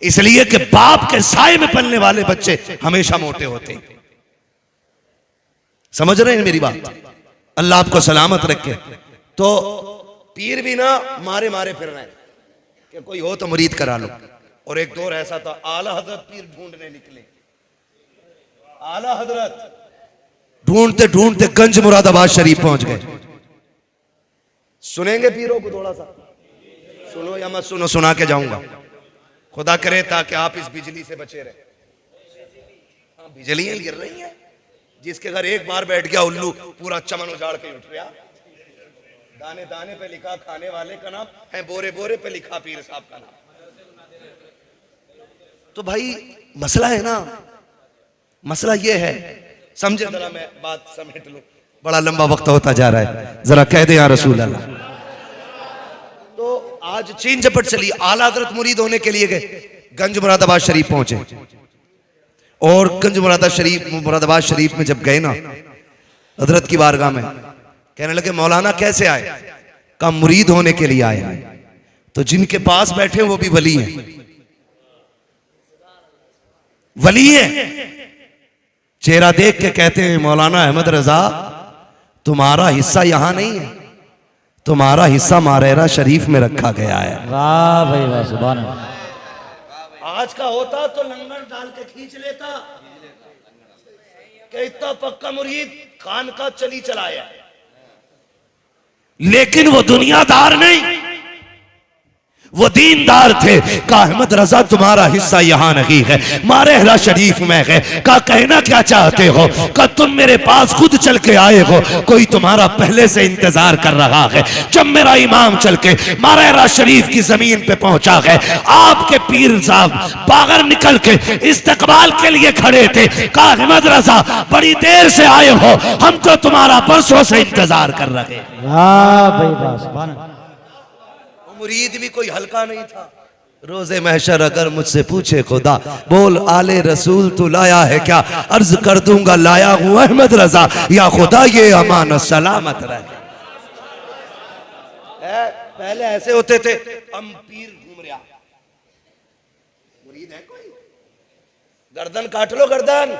इसलिए कि बाप के साए में पलने वाले बच्चे हमेशा मोटे होते हैं। समझ रहे हैं मेरी बात? अल्लाह आपको सलामत रखे। तो पीर भी ना मारे मारे फिर रहे हैं कि कोई हो तो मुरीद करा लो। और एक दौर ऐसा था, आला हजरत पीर ढूंढने निकले। आला हजरत ढूंढते ढूंढते गंज मुरादाबाद शरीफ पहुंच गए। सुनेंगे पीरों को थोड़ा सा? सुनो या मत सुनो, सुना के जाऊंगा। खुदा करे ताकि आप इस बिजली से बचे रहे। हाँ, बिजलियां गिर रही हैं। जिसके घर एक बार बैठ गया उल्लू, पूरा चमन उजाड़ के उठ गया। दाने दाने पे लिखा खाने वाले का नाम है, बोरे बोरे पे लिखा पीर साहब का नाम। तो भाई मसला है ना, मसला ये है, समझे? जरा मैं बात समेट लूं, बड़ा लंबा वक्त होता जा रहा है, जरा कह दे या रसूल अल्लाह। तो आज चीन झपट चली। आला हजरत मुरीद होने के लिए गए, गंज मुरादाबाद शरीफ पहुंचे। और गंज मुरादाबाद शरीफ में जब गए ना, हजरत की बारगाह में कहने लगे मौलाना कैसे आए? कहा मुरीद होने के लिए आए। तो जिनके पास बैठे वो भी वली हैं, वली हैं। चेहरा देख के कहते हैं मौलाना अहमद रजा, तुम्हारा हिस्सा यहां नहीं है, तुम्हारा हिस्सा मारेरा शरीफ में रखा गया है। वाह भाई वाह, सुभान अल्लाह। आज का होता तो लंगर डाल के खींच लेता कि इतना पक्का मुरीद खान का चली चलाया। लेकिन वो दुनियादार नहीं, वो दीनदार थे। का अहमद रजा तुम्हारा हिस्सा यहां नहीं है, मारेरा शरीफ में है। का कहना क्या चाहते हो? का तुम मेरे पास खुद चल के आए हो, कोई तुम्हारा पहले से इंतजार कर रहा है। जब मेरा इमाम चल के मारेरा शरीफ की जमीन पे पहुंचा है, आपके पीर साहब बाहर निकल के इस्तकबाल के लिए खड़े थे। का अहमद रजा बड़ी देर से आए हो, हम तो तुम्हारा बरसों से इंतजार कर रहे हैं। वाह भाई वाह, सुभान अल्लाह। मुरीद भी कोई हल्का नहीं था। रोजे महशर अगर मुझसे पूछे खुदा, बोल आले रसूल तू लाया है क्या, अर्ज कर दूंगा लाया हूं अहमद रजा, या खुदा ये अमानत सलामत रहे। पहले ऐसे होते थे, हम पीर घूम रहा, मुरीद है कोई, गर्दन काट लो गर्दन।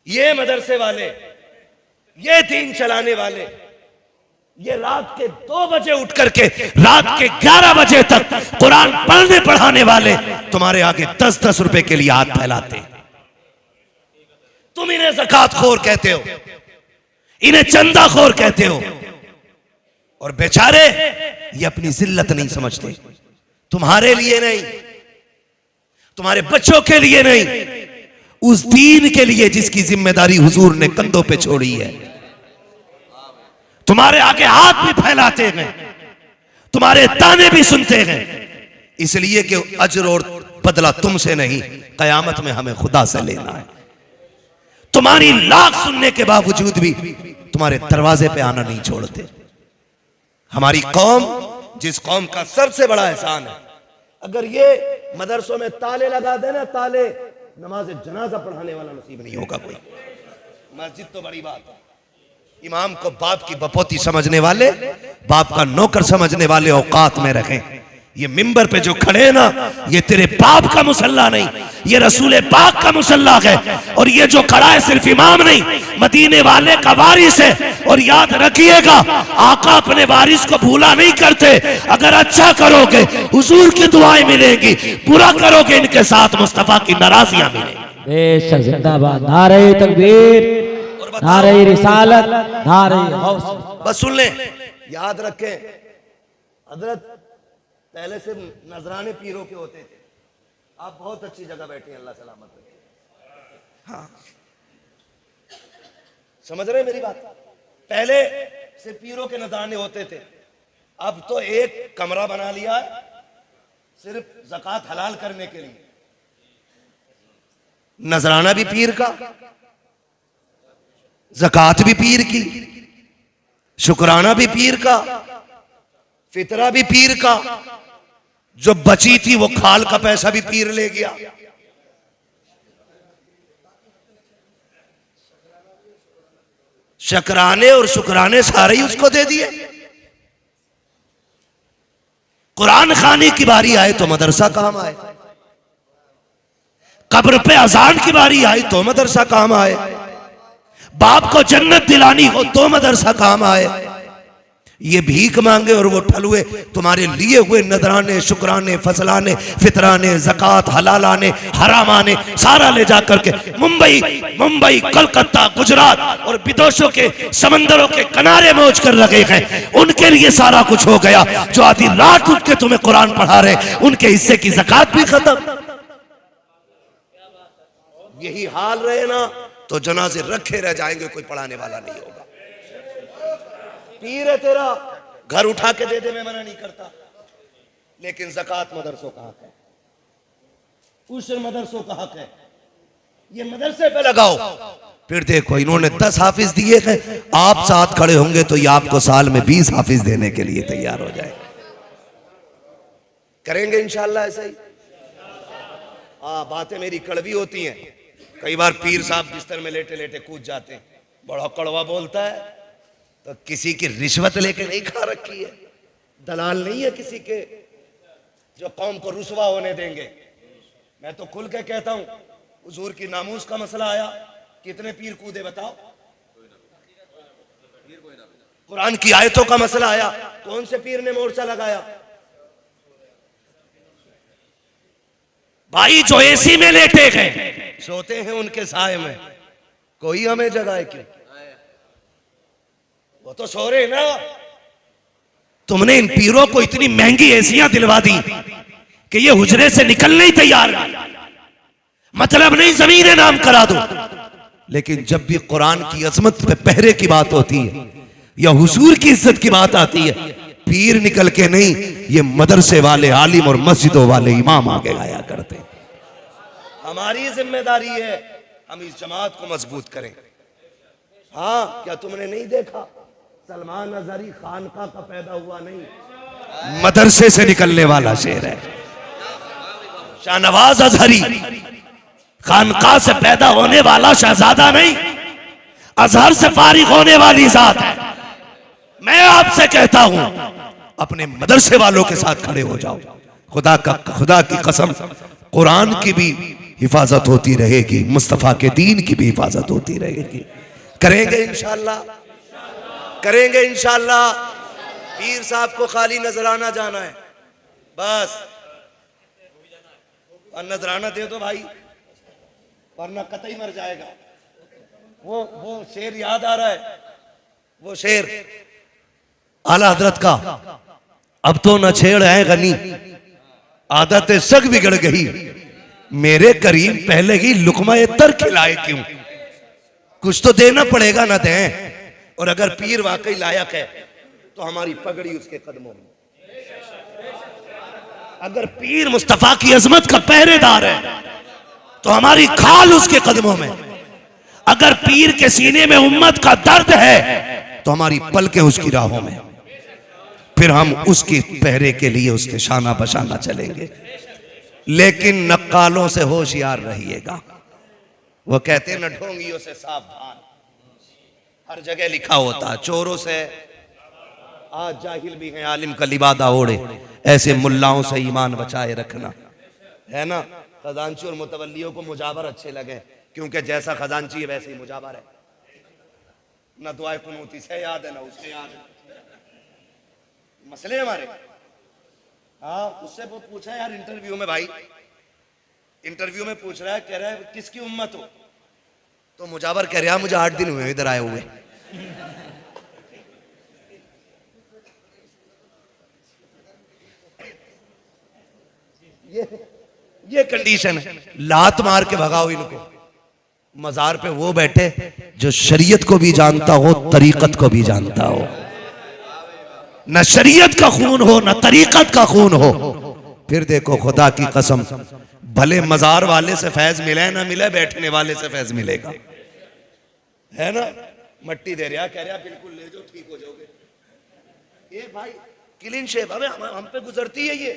ये मदरसे वाले, ये दीन चलाने वाले, ये रात के 2 बजे उठ करके रात के 11 बजे तक कुरान पढ़ने पढ़ाने वाले तुम्हारे आगे 10-10 रुपए के लिए हाथ फैलाते। तुम इन्हें ज़कात खोर कहते हो, इन्हें चंदा खोर कहते हो, और बेचारे ये अपनी जिल्लत नहीं समझते। तुम्हारे लिए नहीं, तुम्हारे बच्चों के लिए नहीं, उस दीन के लिए जिसकी जिम्मेदारी हुजूर ने कंधों पे छोड़ी है। तुम्हारे आगे हाथ भी फैलाते हैं, तुम्हारे ताने भी सुनते हैं, इसलिए कि अजर और बदला तुमसे नहीं, कयामत में हमें खुदा से लेना है। तुम्हारी लाख सुनने के बावजूद भी तुम्हारे दरवाजे पे आना नहीं छोड़ते। हमारी कौम, जिस कौम का सबसे बड़ा एहसान है, अगर ये मदरसों में ताले लगा देना, ताले, नमाज जनाजा पढ़ाने वाला नसीब नहीं होगा कोई। मस्जिद तो बड़ी बात है, इमाम को बाप की बपोती समझने वाले, बाप का नौकर समझने वाले औकात में रखें। ये मिंबर पे जो खड़े हैं ना, ये तेरे बाप का मुसल्ला नहीं, ये रसूल पाक का मुसल्ला है। और ये जो खड़ा है सिर्फ इमाम नहीं, मदीने वाले का वारिस है। और याद रखिएगा, आका अपने वारिस को भूला नहीं करते। अगर अच्छा करोगे हुजूर की दुआएं मिलेंगी, बुरा करोगे इनके साथ मुस्तफा की नाराजियां मिलेंगी। बेशक जिंदाबाद। नारे तकबीर, नारे रिसालत, नारे गौस। बस सुन ले, याद रखें, हजरत पहले से नजराने पीरों के होते थे। आप बहुत अच्छी जगह बैठे हैं, अल्लाह सलामत रखे। हाँ, समझ रहे मेरी बात? पहले से पीरों के नजराने होते थे, अब तो एक कमरा बना लिया है सिर्फ ज़कात हलाल करने के लिए। नजराना भी पीर का, ज़कात भी पीर की, शुक्राना भी पीर का, फितरा भी पीर का, जो बची थी वो खाल का पैसा भी पीर ले गया। शकराने और शुक्राने सारे ही उसको दे दिए। कुरान खाने की बारी आए तो मदरसा काम आए, कब्र पे अजान की बारी आई तो मदरसा काम आए, बाप को जन्नत दिलानी हो तो मदरसा काम आए। ये भीख मांगे और वो ठलुए तुम्हारे लिए हुए नजराने, शुक्राने, फसलाने, फितराने, ज़कात, हलालाने, हरामाने सारा ले जा करके मुंबई, कलकत्ता, गुजरात और विदेशों के समंदरों के किनारे मौज कर लगे हैं। उनके लिए सारा कुछ हो गया। जो आधी रात उठ के तुम्हें कुरान पढ़ा रहे, उनके हिस्से की ज़कात भी खत्म। यही हाल रहे ना तो जनाजे रखे रह जाएंगे, कोई पढ़ाने वाला नहीं होगा। पीर है तेरा, घर उठा के दे दे, मैं मना नहीं करता, लेकिन ज़कात मदरसों का हक है, उशर मदरसों का हक है। ये मदरसे पे लगाओ। फिर देखो, इन्होंने 10 हाफिज दिए हैं, आप साथ खड़े होंगे तो ये आपको साल में 20 हाफिज देने के लिए तैयार हो जाए। करेंगे इंशाल्लाह ऐसा ही। बातें मेरी कड़वी होती हैं, कई बार पीर साहब बिस्तर में लेटे लेटे कूद जाते हैं, बड़ा कड़वा बोलता है। तो किसी की रिश्वत लेके नहीं खा रखी है, दलाल नहीं है किसी के जो कौम को रुसवा होने देंगे। मैं तो खुल के कहता हूं, हुजूर की नामूस का मसला आया, कितने पीर कूदे बताओ? कुरान की आयतों का मसला आया, कौन से पीर ने मोर्चा लगाया? भाई जो एसी में लेटे गए सोते हैं उनके साए में, कोई हमें जगाए क्यों? वो तो सो रहे ना। तुमने इन पीरों को इतनी महंगी एसियां दिलवा दी कि ये हुजरे से निकलने ही तैयार नहीं। मतलब नहीं जमीन नाम करा दो, लेकिन जब भी कुरान की अजमत पे पहरे की बात होती है या हुजूर की इज्जत की बात आती है, पीर निकल के नहीं, ये मदरसे वाले आलिम और मस्जिदों वाले इमाम आगे गाया करते। हमारी जिम्मेदारी है हम इस जमात को मजबूत करें। हाँ, क्या तुमने नहीं देखा, सलमान अजहरी खानका का पैदा हुआ नहीं, मदरसे से निकलने वाला शेर है। शाहनवाज अजहरी खानका से पैदा होने वाला शहजादा नहीं, अजहर से फारिग होने वाली जात है। मैं आपसे कहता हूं अपने मदरसे वालों के साथ खड़े हो जाओ। खुदा की कसम, कुरान की भी हिफाजत होती रहेगी, मुस्तफा के दीन की भी हिफाजत होती रहेगी। करेंगे इंशाल्लाह, करेंगे इंशाल्लाह। पीर साहब को खाली नजराना जाना है बस, और नजराना दे दो भाई, वरना कतई मर जाएगा। वो शेर याद आ रहा है, वो शेर आला हजरत का, अब तो न छेड़ है गनी, आदतें सग बिगड़ गई, मेरे करीम पहले ही लुकमा तर खिलाए क्यों। कुछ तो देना पड़ेगा ना दें। और अगर पीर वाकई लायक है तो हमारी पगड़ी उसके कदमों में। अगर पीर मुस्तफा की अजमत का पहरेदार है तो हमारी खाल उसके कदमों में। अगर पीर के सीने में उम्मत का दर्द है तो हमारी पलकें उसकी राहों में। फिर हम उसकी पहरे के लिए उसके शाना बशाना चलेंगे। लेकिन नक्कालों से होशियार रहिएगा। वो कहते हैं न ढोंगियों से सावधान, हर जगह लिखा होता है। चोरों से आज जाहिल भी हैं, आलिम का लिबादा ओढ़े, ऐसे मुल्लाओं से ईमान बचाए रखना, है ना। खजांची और मुतवल्लियों को मुजावर अच्छे लगे, क्योंकि जैसा खजांची है वैसे ही मुजावर है। न दुआए कुनूती से याद है ना उससे याद है। मसले हमारे। हाँ, उससे वो पूछा यार इंटरव्यू में, भाई इंटरव्यू में पूछ रहा है, कह रहा है किसकी उम्मत हो, तो मुजावर कह रहा मुझे 8 दिन हुए इधर आए हुए। ये कंडीशन है। लात मार के भगाओ इनको। मजार पे वो बैठे जो शरीयत को भी जानता हो, तरीकत को भी जानता हो। न शरीयत का खून हो न तरीकत का खून हो। फिर देखो खुदा की कसम, भले मजार वाले से फैज मिले ना मिले, बैठने वाले से फैज मिलेगा, है ना। मट्टी दे रहा, कह रहा बिल्कुल ले जाओ, ठीक हो जाओगे। ये भाई क्लीन शेव, हमें हम पे गुजरती है ये।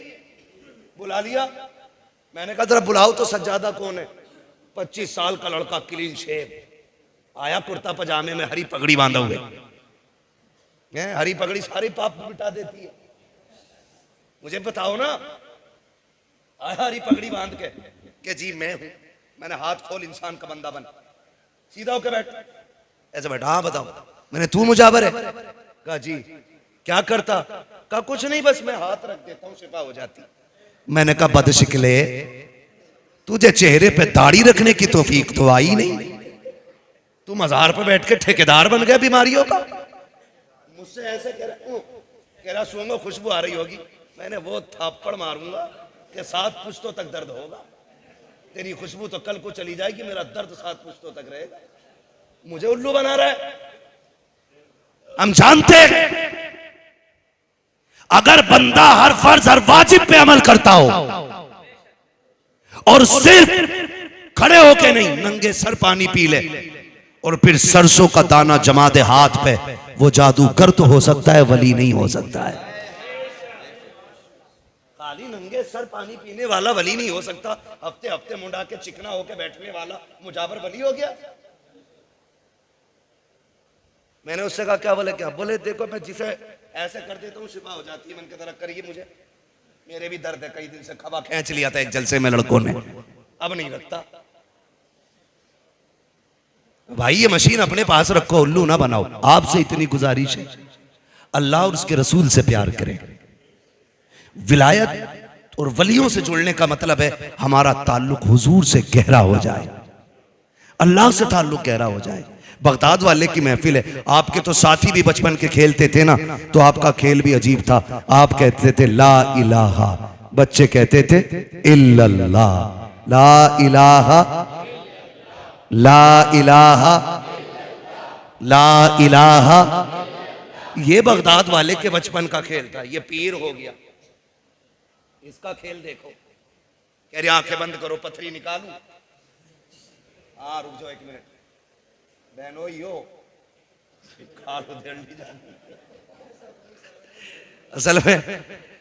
बुला लिया, मैंने कहा जरा बुलाओ तो सज्जादा कौन है। 25 साल का लड़का क्लीन शेव आया, कुर्ता पजामे में, हरी पगड़ी बांधा हुए। हरी पगड़ी सारे पाप मिटा देती है। मुझे बताओ ना, आया हरी पगड़ी बांध के जी मैं हूं। मैंने हाथ खोल, इंसान का बंदा बन, सीधा होके बैठ, ऐसे बैठा। हाँ बताओ। मैंने तू मुजावर है? कहा जी। क्या करता? कहा कुछ नहीं, बस मैं हाथ रख देता हूं, शिफा हो जाती। मैंने कहा बदशिकले, तुझे चेहरे पे दाढ़ी रखने की तौफीक तो आई नहीं, तू मजार पे बैठ के ठेकेदार बन गया बीमारियों का। मुझसे ऐसे कह रहा सूंघो खुशबू आ रही होगी। मैंने वो थप्पड़ मारूंगा कि 7 पुश्तों तक दर्द होगा। तेरी खुशबू तो कल को चली जाएगी, मेरा दर्द 7 पुश्तों तक रहेगा। मुझे उल्लू बना रहा है। हम जानते हैं अगर बंदा हर फर्ज हर वाजिब पे अमल करता हो और सिर्फ खड़े होके नहीं, नंगे सर पानी पी ले और फिर सरसों का दाना जमा दे हाथ पे, वो जादूगर तो हो सकता है, वली नहीं हो सकता है। खाली नंगे सर पानी पीने वाला वली नहीं हो सकता। हफ्ते हफ्ते मुंडा के चिकना होके बैठने वाला मुजावर वली हो गया। मैंने उससे कहा क्या? बोले क्या? बोले देखो मैं जिसे ऐसे कर देता हूँ शिफा हो जाती है। मैंने कहा करिए, मुझे मेरे भी दर्द है, कई दिन से खबा खींच लिया था एक जलसे में लड़कों ने, अब नहीं रखता। भाई ये मशीन अपने पास रखो, उल्लू ना बनाओ। आपसे इतनी गुजारिश है, अल्लाह और उसके रसूल से प्यार करें। विलायत और वलियों से जुड़ने का मतलब है हमारा ताल्लुक हुजूर से गहरा हो जाए, अल्लाह से ताल्लुक गहरा हो जाए। बगदाद वाले की महफिल है, आपके तो साथी भी बचपन के खेलते थे ना, तो आपका खेल भी अजीब था। आप कहते थे ला इलाहा, बच्चे कहते थे इल्लल्लाह। ला इलाहा, ला इलाहा, ला इलाहा। ये बगदाद वाले के बचपन का खेल था। ये पीर हो गया, इसका खेल देखो। कह रही आंखें बंद करो, पथरी निकालू। हाँ रुक जाओ 1 मिनट बहनों, यो असल में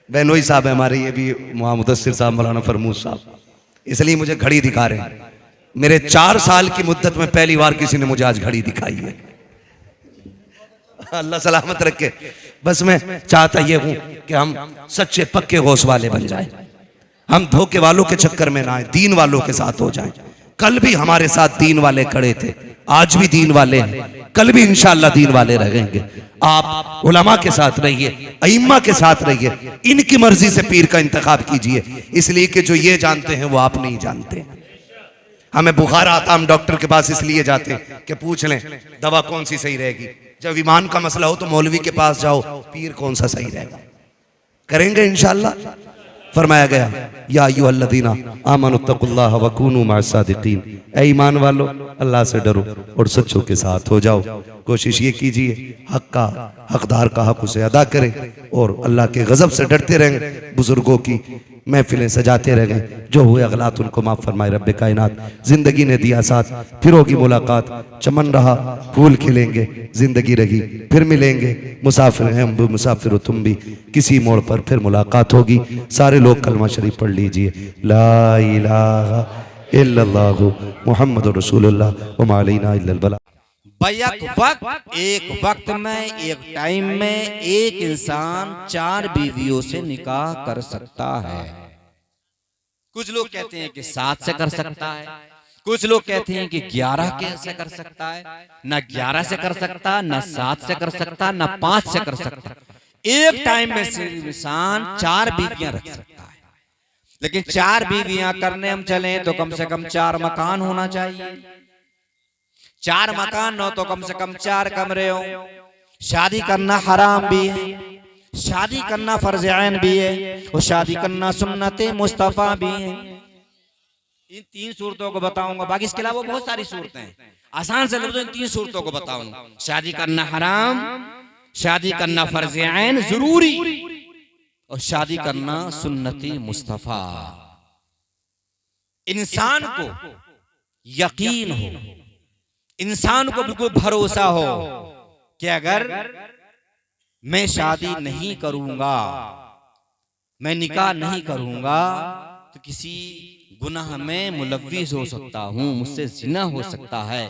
बेनोई साहब है हमारे, ये भी मुदस्सिर साहब, मौलाना फरमूद साहब, इसलिए मुझे घड़ी दिखा रहे हैं। मेरे 4 साल की मुद्दत में पहली बार किसी ने मुझे आज घड़ी दिखाई है। अल्लाह सलामत रखे। बस मैं चाहता ये हूं कि हम सच्चे पक्के होश वाले बन जाएं, हम धोखे वालों के चक्कर में ना आए, दीन वालों के साथ हो जाएं। कल भी हमारे साथ दीन वाले खड़े थे, आज भी दीन वाले हैं, कल भी इंशाअल्लाह दीन वाले रहेंगे। आप उलमा के साथ रहिए, अइम्मा के साथ रहिए, इनकी मर्जी से पीर का इंतखाब कीजिए, इसलिए कि जो ये जानते हैं वो आप नहीं जानते। हमें बुखार आता, हम डॉक्टर के पास इसलिए जाते हैं कि पूछ लें दवा कौन सी सही रहेगी। जब ईमान का मसला हो तो मौलवी के पास जाओ, पीर कौन सा सही रहेगा। करेंगे इंशाअल्लाह। फरमाया गया या अय्युहल्लज़ीना आमनुत्तकुल्लाह वकूनू मअस्सादिकीन, ऐ ईमान वालो अल्लाह से डरो और सच्चों के साथ हो जाओ। कोशिश ये कीजिए हक का हकदार का हक उसे अदा करें और अल्लाह के गजब से डरते रहें। बुजुर्गों की महफिलें सजाते रह गए, जो हुए अगलात उनको माफ़ फरमाए रब्बे कायनात। जिंदगी ने दिया साथ, फिर होगी मुलाकात, चमन रहा फूल खिलेंगे, जिंदगी रही फिर मिलेंगे। मुसाफिर हैं हम भी, मुसाफिर हो तुम भी, किसी मोड़ पर फिर मुलाकात होगी। सारे लोग कलमा शरीफ पढ़ लीजिए, ला इलाहा इल्लल्लाहु मुहम्मदुर रसूलुल्लाह व मा अलैना इल्लल बलाग। एक वक्त में, एक टाइम में एक इंसान 4 बीवियों से निकाह कर सकता है। कुछ लोग कहते हैं कि 7 से कर सकता है, कुछ लोग कहते हैं कि 11 से कर सकता है। ना 11 से कर सकता, ना 7 से कर सकता, ना 5 से कर सकता। एक टाइम में सिर्फ इंसान 4 बीवियां रख सकता है। लेकिन 4 बीवियां करने हम चलें तो कम से कम 4 मकान होना चाहिए। 4 मकान हो तो कम से कम 4 कमरे हो। शादी करना हराम भी है, शादी करना फर्ज ऐन भी है, और शादी करना सुन्नते मुस्तफा भी है। इन 3 सूरतों को बताऊंगा, बाकी इसके अलावा बहुत सारी सूरतें हैं। आसान से लफ्ज़ों इन 3 सूरतों को बताऊंगा। शादी करना हराम, शादी करना फर्ज ऐन जरूरी, और शादी करना सुन्नती मुस्तफा। इंसान को यकीन हो, इंसान को बिल्कुल भरोसा हो कि अगर मैं शादी नहीं करूंगा, मैं निकाह नहीं करूंगा, तो किसी गुनाह में मुलव्विस हो सकता हूं, मुझसे जिना हो सकता है,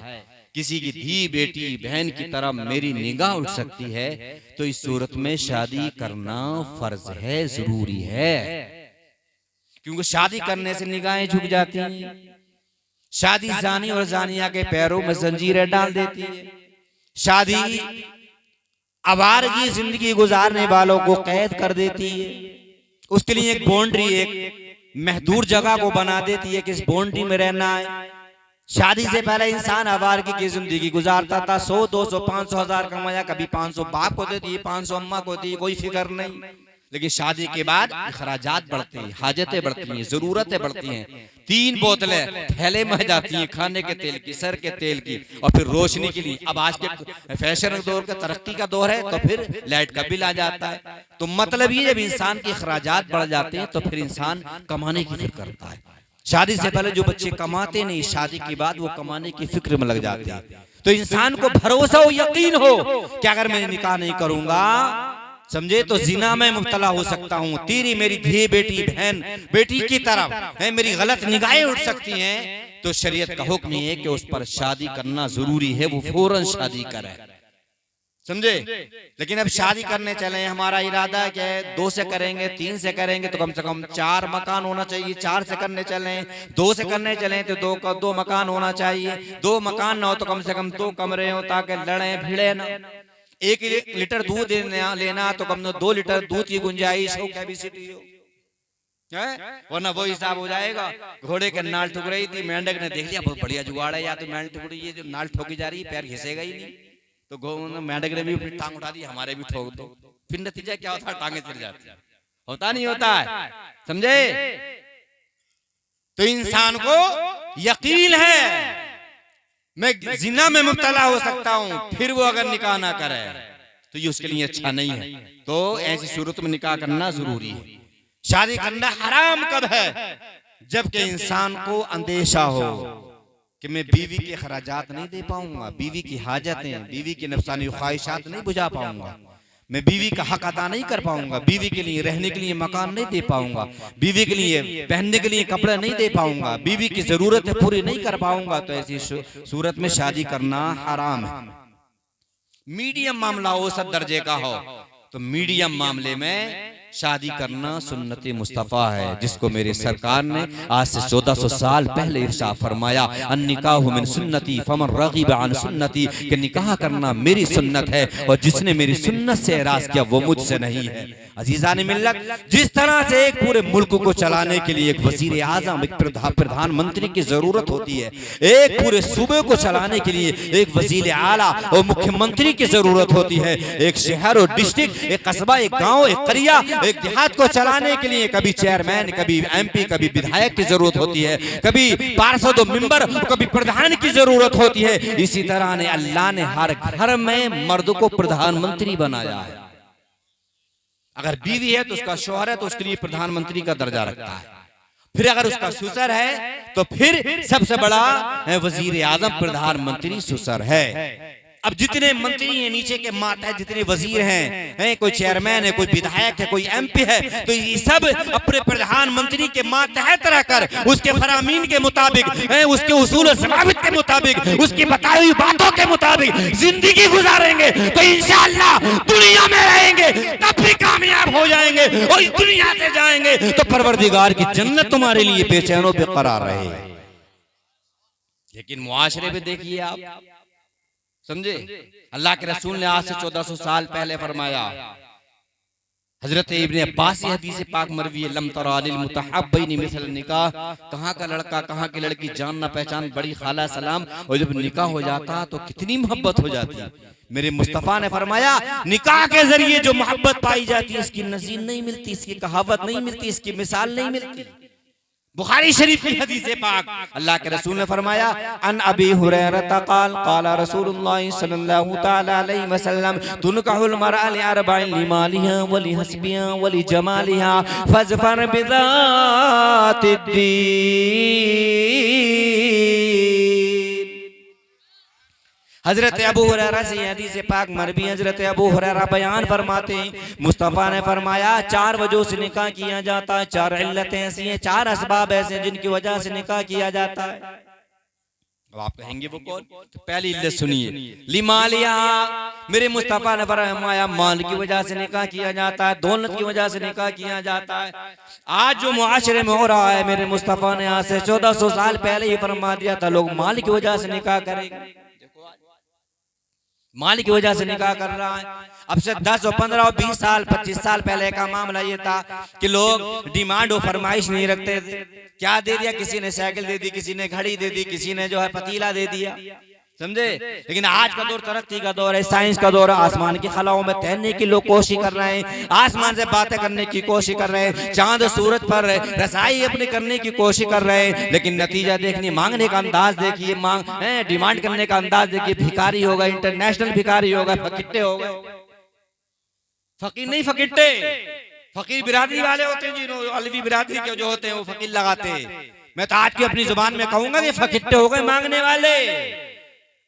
किसी की धी बेटी बहन की तरफ मेरी निगाह उठ सकती है। तो इस सूरत में शादी करना फर्ज है, जरूरी है। क्योंकि शादी करने से निगाहें झुक जाती हैं। शादी जानी और जानिया के पैरों में जंजीरें डाल देती है। शादी आवारगी जिंदगी गुजारने वालों को कैद कर देती है। उसके लिए एक बाउंड्री, एक महदूर जगह को बना देती है कि इस बाउंड्री में रहना है। शादी से पहले इंसान आवारगी की जिंदगी गुजारता था, 100, 200, 500 हजार कमाया, कभी 500 बाप को देती है, 500 अम्मा को देती है, कोई फिक्र नहीं। लेकिन शादी के बाद अखराजात बढ़ते हैं, हाजतें बढ़ती हैं, जरूरतें बढ़ती हैं। 3 बोतलें थैले में जाती हैं, खाने के तेल की, सर के तेल की, और फिर रोशनी के लिए। अब आज के फैशन दौर का, तरक्की का दौर है, तो फिर लाइट का बिल आ जाता है। तो मतलब ये, जब इंसान के अखराजात बढ़ जाते हैं तो फिर इंसान कमाने की फिक्र करता है। शादी से पहले जो बच्चे कमाते नहीं, शादी के बाद वो कमाने की फिक्र में लग जाते हैं। तो इंसान को भरोसा हो, यकीन हो कि अगर मैं निकाह नहीं करूंगा, समझे, तो जिना में मुब्तला हो सकता हूँ, तेरी मेरी धी बेटी बहन बेटी की तरफ है, मेरी गलत निगाहें उठ सकती हैं। तो शरीयत का हुक्म है कि उस पर शादी करना जरूरी है, वो फौरन शादी करे, समझे। लेकिन अब शादी करने चले, हमारा इरादा क्या है, 2 से करेंगे, 3 से करेंगे तो कम से कम 4 मकान होना चाहिए। 4 से करने चले, 2 से करने चले तो 2 मकान होना चाहिए। 2 मकान ना हो तो कम से कम 2 कमरे हो, ताकि लड़े भिड़े ना। 1 लीटर दूध लेना तो कम 2 लीटर दूध की गुंजाइश हो, कैपेसिटी हो, वरना वो हिसाब हो जाएगा। घोड़े के नाल ठुक रही थी, मेंढक ने देख लिया बहुत बढ़िया जुगाड़ है, या तो नाल ठुक रही है, जो नाल ठोकी जा रही है पैर घिसेगा ही नहीं। तो मेंढक ने भी अपनी टांग उठा दी, हमारे भी ठोक दो। फिर नतीजा क्या होता है, टांगे चिर जाती है, होता नहीं होता है, समझे। तो इंसान को यकीन है मैं जिना में मुब्तला हो सकता हूं, फिर वो अगर निकाह ना करे तो ये उसके लिए अच्छा नहीं है। तो ऐसी सूरत में निकाह करना जरूरी है। शादी करना हराम कब है, जबकि इंसान को अंदेशा हो कि मैं बीवी के खराजात नहीं दे पाऊंगा, बीवी की हाजतें, बीवी की नफसानी ख्वाहिशात नहीं बुझा पाऊंगा, मैं बीवी का हक अदा नहीं कर पाऊंगा, बीवी के लिए रहने के लिए मकान नहीं दे पाऊंगा, बीवी के लिए पहनने के लिए कपड़े नहीं दे पाऊंगा, बीवी की जरूरतें पूरी नहीं कर पाऊंगा, तो ऐसी सूरत में शादी करना हराम है। मीडियम मामला हो, सब दर्जे का हो, तो मीडियम मामले में शादी करना सुन्नत मुस्तफ़ा है, जिसको मेरे सरकार ने आज से 1400 साल पहले इरशाद फरमाया, अन्निकाहु मिन सुन्नती फमन रग़िब अन सुन्नती, कि निकाह करना मेरी सुन्नत है और जिसने मेरी सुन्नत से एराज़ किया वो मुझसे नहीं है। अजीज़ान मिल्लत, जिस तरह से एक पूरे मुल्क को चलाने के लिए एक वज़ीर आज़म, एक प्रधानमंत्री की जरूरत होती है, एक पूरे सूबे को चलाने के लिए एक वज़ीर आला और मुख्यमंत्री की जरूरत होती है, एक शहर और डिस्ट्रिक्ट, एक कस्बा, एक गाँव, एक करिया, एक देहात को चलाने के लिए कभी चेयरमैन, कभी MP, कभी विधायक की जरूरत होती है, कभी पार्षद और मेंबर, कभी प्रधान की जरूरत होती है। इसी तरह ने अल्लाह ने हर घर में मर्द को प्रधानमंत्री बनाया है। अगर बीवी है तो उसका शौहर है तो उसके लिए प्रधानमंत्री का दर्जा रखता है, फिर अगर उसका ससुर है तो फिर सबसे बड़ा वजीर आजम प्रधानमंत्री ससुर है। अब जितने मंत्री हैं नीचे के मातहत जितने वजीर हैं, कोई चेयरमैन है, कोई विधायक है, कोई MP है, तो ये सब अपने प्रधानमंत्री के मातहत रहकर उसके फरामीन के मुताबिक, उसके उसूल और ज़वाबित के मुताबिक, उसकी बताई हुई बातों के मुताबिक जिंदगी गुजारेंगे तो इंशाअल्लाह दुनिया में रहेंगे, तब भी कामयाब हो जाएंगे और इस दुनिया से जाएंगे तो परवरदिगार की जन्नत तुम्हारे लिए बेचैनो बेकरार रहेगी। लेकिन मुआशरे में देखिए आप, समझे, अल्लाह के रसूल ने आज से 1400 साल पहले फरमाया, हजरत इब्ने अब्बास से हदीस पाक मरवी है, लम तरा लिल मुतहब्बैनि मिसल निकाह, कहाँ का लड़का कहाँ की लड़की जानना पहचान बड़ी खाला सलाम, और जब निकाह हो जाता तो कितनी मोहब्बत हो जाती है। मेरे मुस्तफ़ा ने फरमाया, निकाह के जरिए जो मोहब्बत पाई जाती है इसकी नज़ीर नहीं मिलती, इसकी कहावत नहीं मिलती, इसकी मिसाल नहीं मिलती। बुखारी शरीफ की हदीस पाक, अल्लाह के रसूल ने फरमाया, अन अबी हुरैरा क़ाल क़ाल रसूलुल्लाह सल्लल्लाहु तआला अलैहि वसल्लम, तुनकाहुल मरअ लिअरबइन लिमालिहा व लिहस्बिहा व लिजमालिहा फज़फर बिज़ातिद्दीन। हजरत अबू हुरैरा से हदीस पाक मरवी, हजरत अबू हुरैरा बयान फरमाते हैं, मुस्तफ़ा ने फरमाया 4 वजहों से निकाह किया जाता है, 4 इल्लतें ऐसी हैं, 4 असबाब ऐसे हैं जिनकी वजह से निकाह किया जाता है। अब आप कहेंगे वो कौन? तो पहली इल्लत सुनिए, लिमालिया, मेरे मुस्तफ़ा ने फरमाया माल की वजह से निकाह किया जाता है, दौलत की वजह से निकाह किया जाता है। आज जो मुआशरे में हो रहा है, मेरे मुस्तफ़ा ने आज से 1400 साल पहले ही फरमा दिया था, लोग माल की वजह से निकाह करेंगे, माल की वजह से निकाह कर रहा है। अब से 10 और 15 और 20 साल 25 साल पहले का मामला ये था कि लोग डिमांड और फरमाइश नहीं रखते थे, क्या दे दिया, किसी ने साइकिल दे दी, किसी ने घड़ी दे दी, किसी ने जो है पतीला दे दिया, समझे। लेकिन आज का दौर तरक्की का दौर है, साइंस का दौर है, आसमान की खलाओं में तैरने की लोग कोशिश कर रहे हैं, आसमान से बातें करने की कोशिश कर रहे हैं, चांद सूरज पर रसाई अपने करने की कोशिश कर रहे हैं, लेकिन नतीजा देखिए, मांगने का अंदाज देखिए, डिमांड करने का अंदाज देखिए, भिखारी होगा, इंटरनेशनल भिखारी होगा, फकीटे हो गए, फकीर नहीं फकीटे, फकीर बिरादरी वाले होते हैं, जिन्होंने अलवी बिरादरी के जो होते हैं वो फकीर लगाते हैं। मैं तो आज की अपनी जुबान में कहूंगा कि फकीटे हो गए मांगने वाले।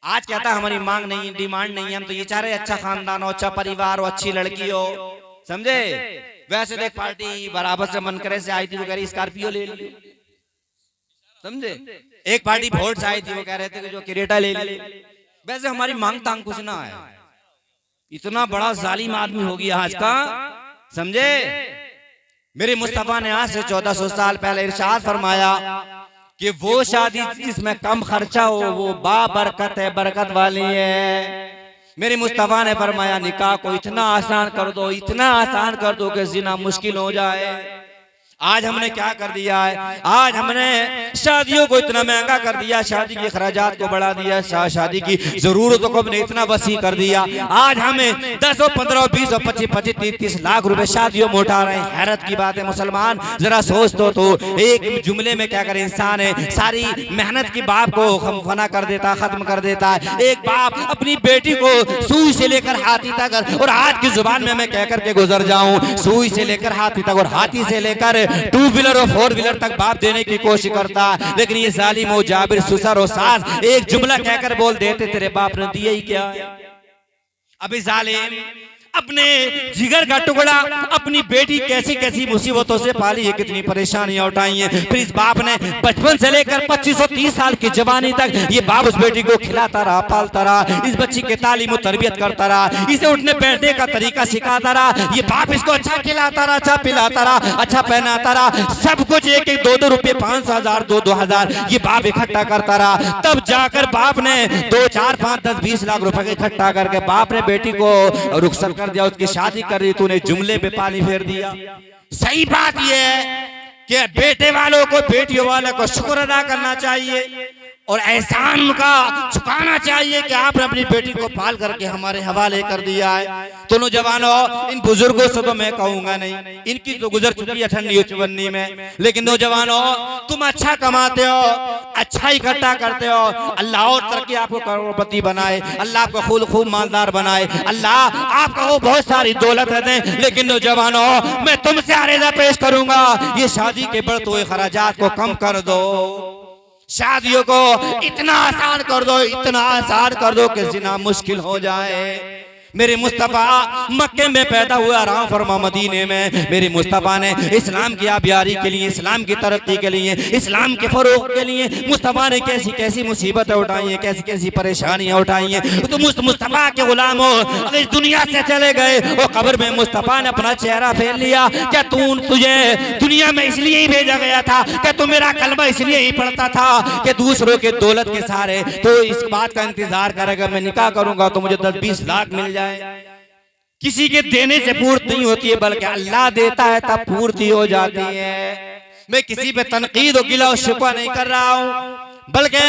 आज कहता है हमारी मांग नहीं, डिमांड नहीं है, हम तो ये चाह रहे अच्छा खानदान हो, अच्छा परिवार हो, अच्छी लड़की हो, समझे। वैसे देख पार्टी बराबर से मन करे से आई थी, वो कह रही स्कॉर्पियो ले ली, समझे। एक पार्टी वोट से आई थी, वो कह रहे थे कि जो क्रेटा ले ली। वैसे हमारी मांग तांग कुछ ना है, इतना बड़ा जालिम आदमी हो गया आज का, समझे। मेरे मुस्तफा ने आज से 1400 साल पहले इरशाद फरमाया कि वो शादी जिसमें कम खर्चा हो वो बाबरकत है, बरकत वाली है। मेरे मुस्तफा ने फरमाया निकाह को इतना आसान कर दो, इतना आसान कर दो कि जिना मुश्किल हो जाए। आज हमने क्या कर दिया है, आज हमने शादियों को इतना महंगा कर दिया, शादी के खर्चात को बढ़ा दिया, शादी की जरूरतों को हमने इतना वसी कर दिया। आज हमें 10 और 15 और 20 और 25 25 30 लाख रुपए शादियों में उठा रहे हैं। हैरत की बात है मुसलमान, जरा सोच तो एक जुमले में क्या करे इंसान है, सारी मेहनत की बाप को फना कर देता, खत्म कर देता है। एक बाप अपनी बेटी को सुई से लेकर हाथी तक, और आज की जुबान में मैं कह करके गुजर जाऊं, सुई से लेकर हाथी तक और हाथी से लेकर 2 व्हीलर और 4 व्हीलर तक बाप देने की कोशिश करता है। लेकिन ये जालिम हो जाबिर ससुर और सास एक जुमला कहकर बोल देते तेरे बाप ने दिया ही क्या। अभी जालिम अपने जिगर का टुकड़ा अपनी बेटी कैसी कैसी मुसीबतों से पाली है, कितनी परेशानियां उठाई हैं। फिर इस बाप ने बचपन से लेकर 25 और 30 साल की जवानी तक ये बाप उस बेटी को खिलाता रहा, पालता रहा, इस बच्ची के तालीम और तरबियत करता रहा, इसे उठने बैठने का तरीका सिखाता रहा। ये बाप इसको अच्छा खिलाता रहा, अच्छा पिलाता रहा, अच्छा पहनाता रहा, सब कुछ एक एक 2-2 रुपये, 5,000, 2-2 हजार ये बाप इकट्ठा करता रहा। तब जाकर बाप ने 2, 4, 5, 10, 20 लाख रुपए इकट्ठा करके बाप ने बेटी को रुखसत कर दिया, उसकी शादी कर दी। तूने जुमले पे पानी फेर दिया। सही बात यह है कि बेटे वालों को बेटियों वालों को शुक्र अदा करना चाहिए और एहसान का चुकाना चाहिए कि आपने अपनी बेटी को पाल करके हमारे हवाले कर दिया है। तो नौजवानों, इन बुजुर्गों से तो मैं कहूंगा नहीं, इनकी तो गुजर चुकी है ठंडी चवन्नी में, लेकिन नौजवानों तुम अच्छा कमाते हो, अच्छा इकट्ठा करते हो, अल्लाह और तरक्की आपको करोड़पति बनाए, अल्लाह आपको खूब मालदार बनाए, अल्लाह आपको बहुत सारी दौलत दे। लेकिन नौजवानों, मैं तुमसे आरेजा पेश करूंगा, ये शादी के बढ़ते हुए खर्चात को कम कर दो, शादियों को इतना आसान कर दो, इतना आसान कर दो कि जिना मुश्किल हो जाए। मेरे मुस्तफ़ा मक्के में पैदा हुआ, आराम फरमा मदीने में। मेरे मुस्तफ़ा ने इस्लाम की आबियारी के लिए, इस्लाम की तरक्की के लिए, इस्लाम के फरोग के लिए मुस्तफ़ा ने कैसी कैसी मुसीबतें उठाई हैं, कैसी कैसी परेशानियां उठाई हैं। तो मुस्तफ़ा के गुलाम हो, अगर इस दुनिया से चले गए और कब्र में मुस्तफ़ा ने अपना चेहरा फेर लिया, क्या तुझे दुनिया में इसलिए ही भेजा गया था, क्या तू मेरा कलमा इसलिए ही पढ़ता था कि दूसरों के दौलत के सहारे तो इस बात का इंतजार करेगा मैं निकाह करूंगा तो मुझे 10-20 लाख मिल जाए। किसी के देने से पूर्ति नहीं होती है, बल्कि अल्लाह देता है तब पूर्ति हो जाती है। मैं किसी पे तनकीद और गिला और शिकवा नहीं कर रहा हूँ, बल्कि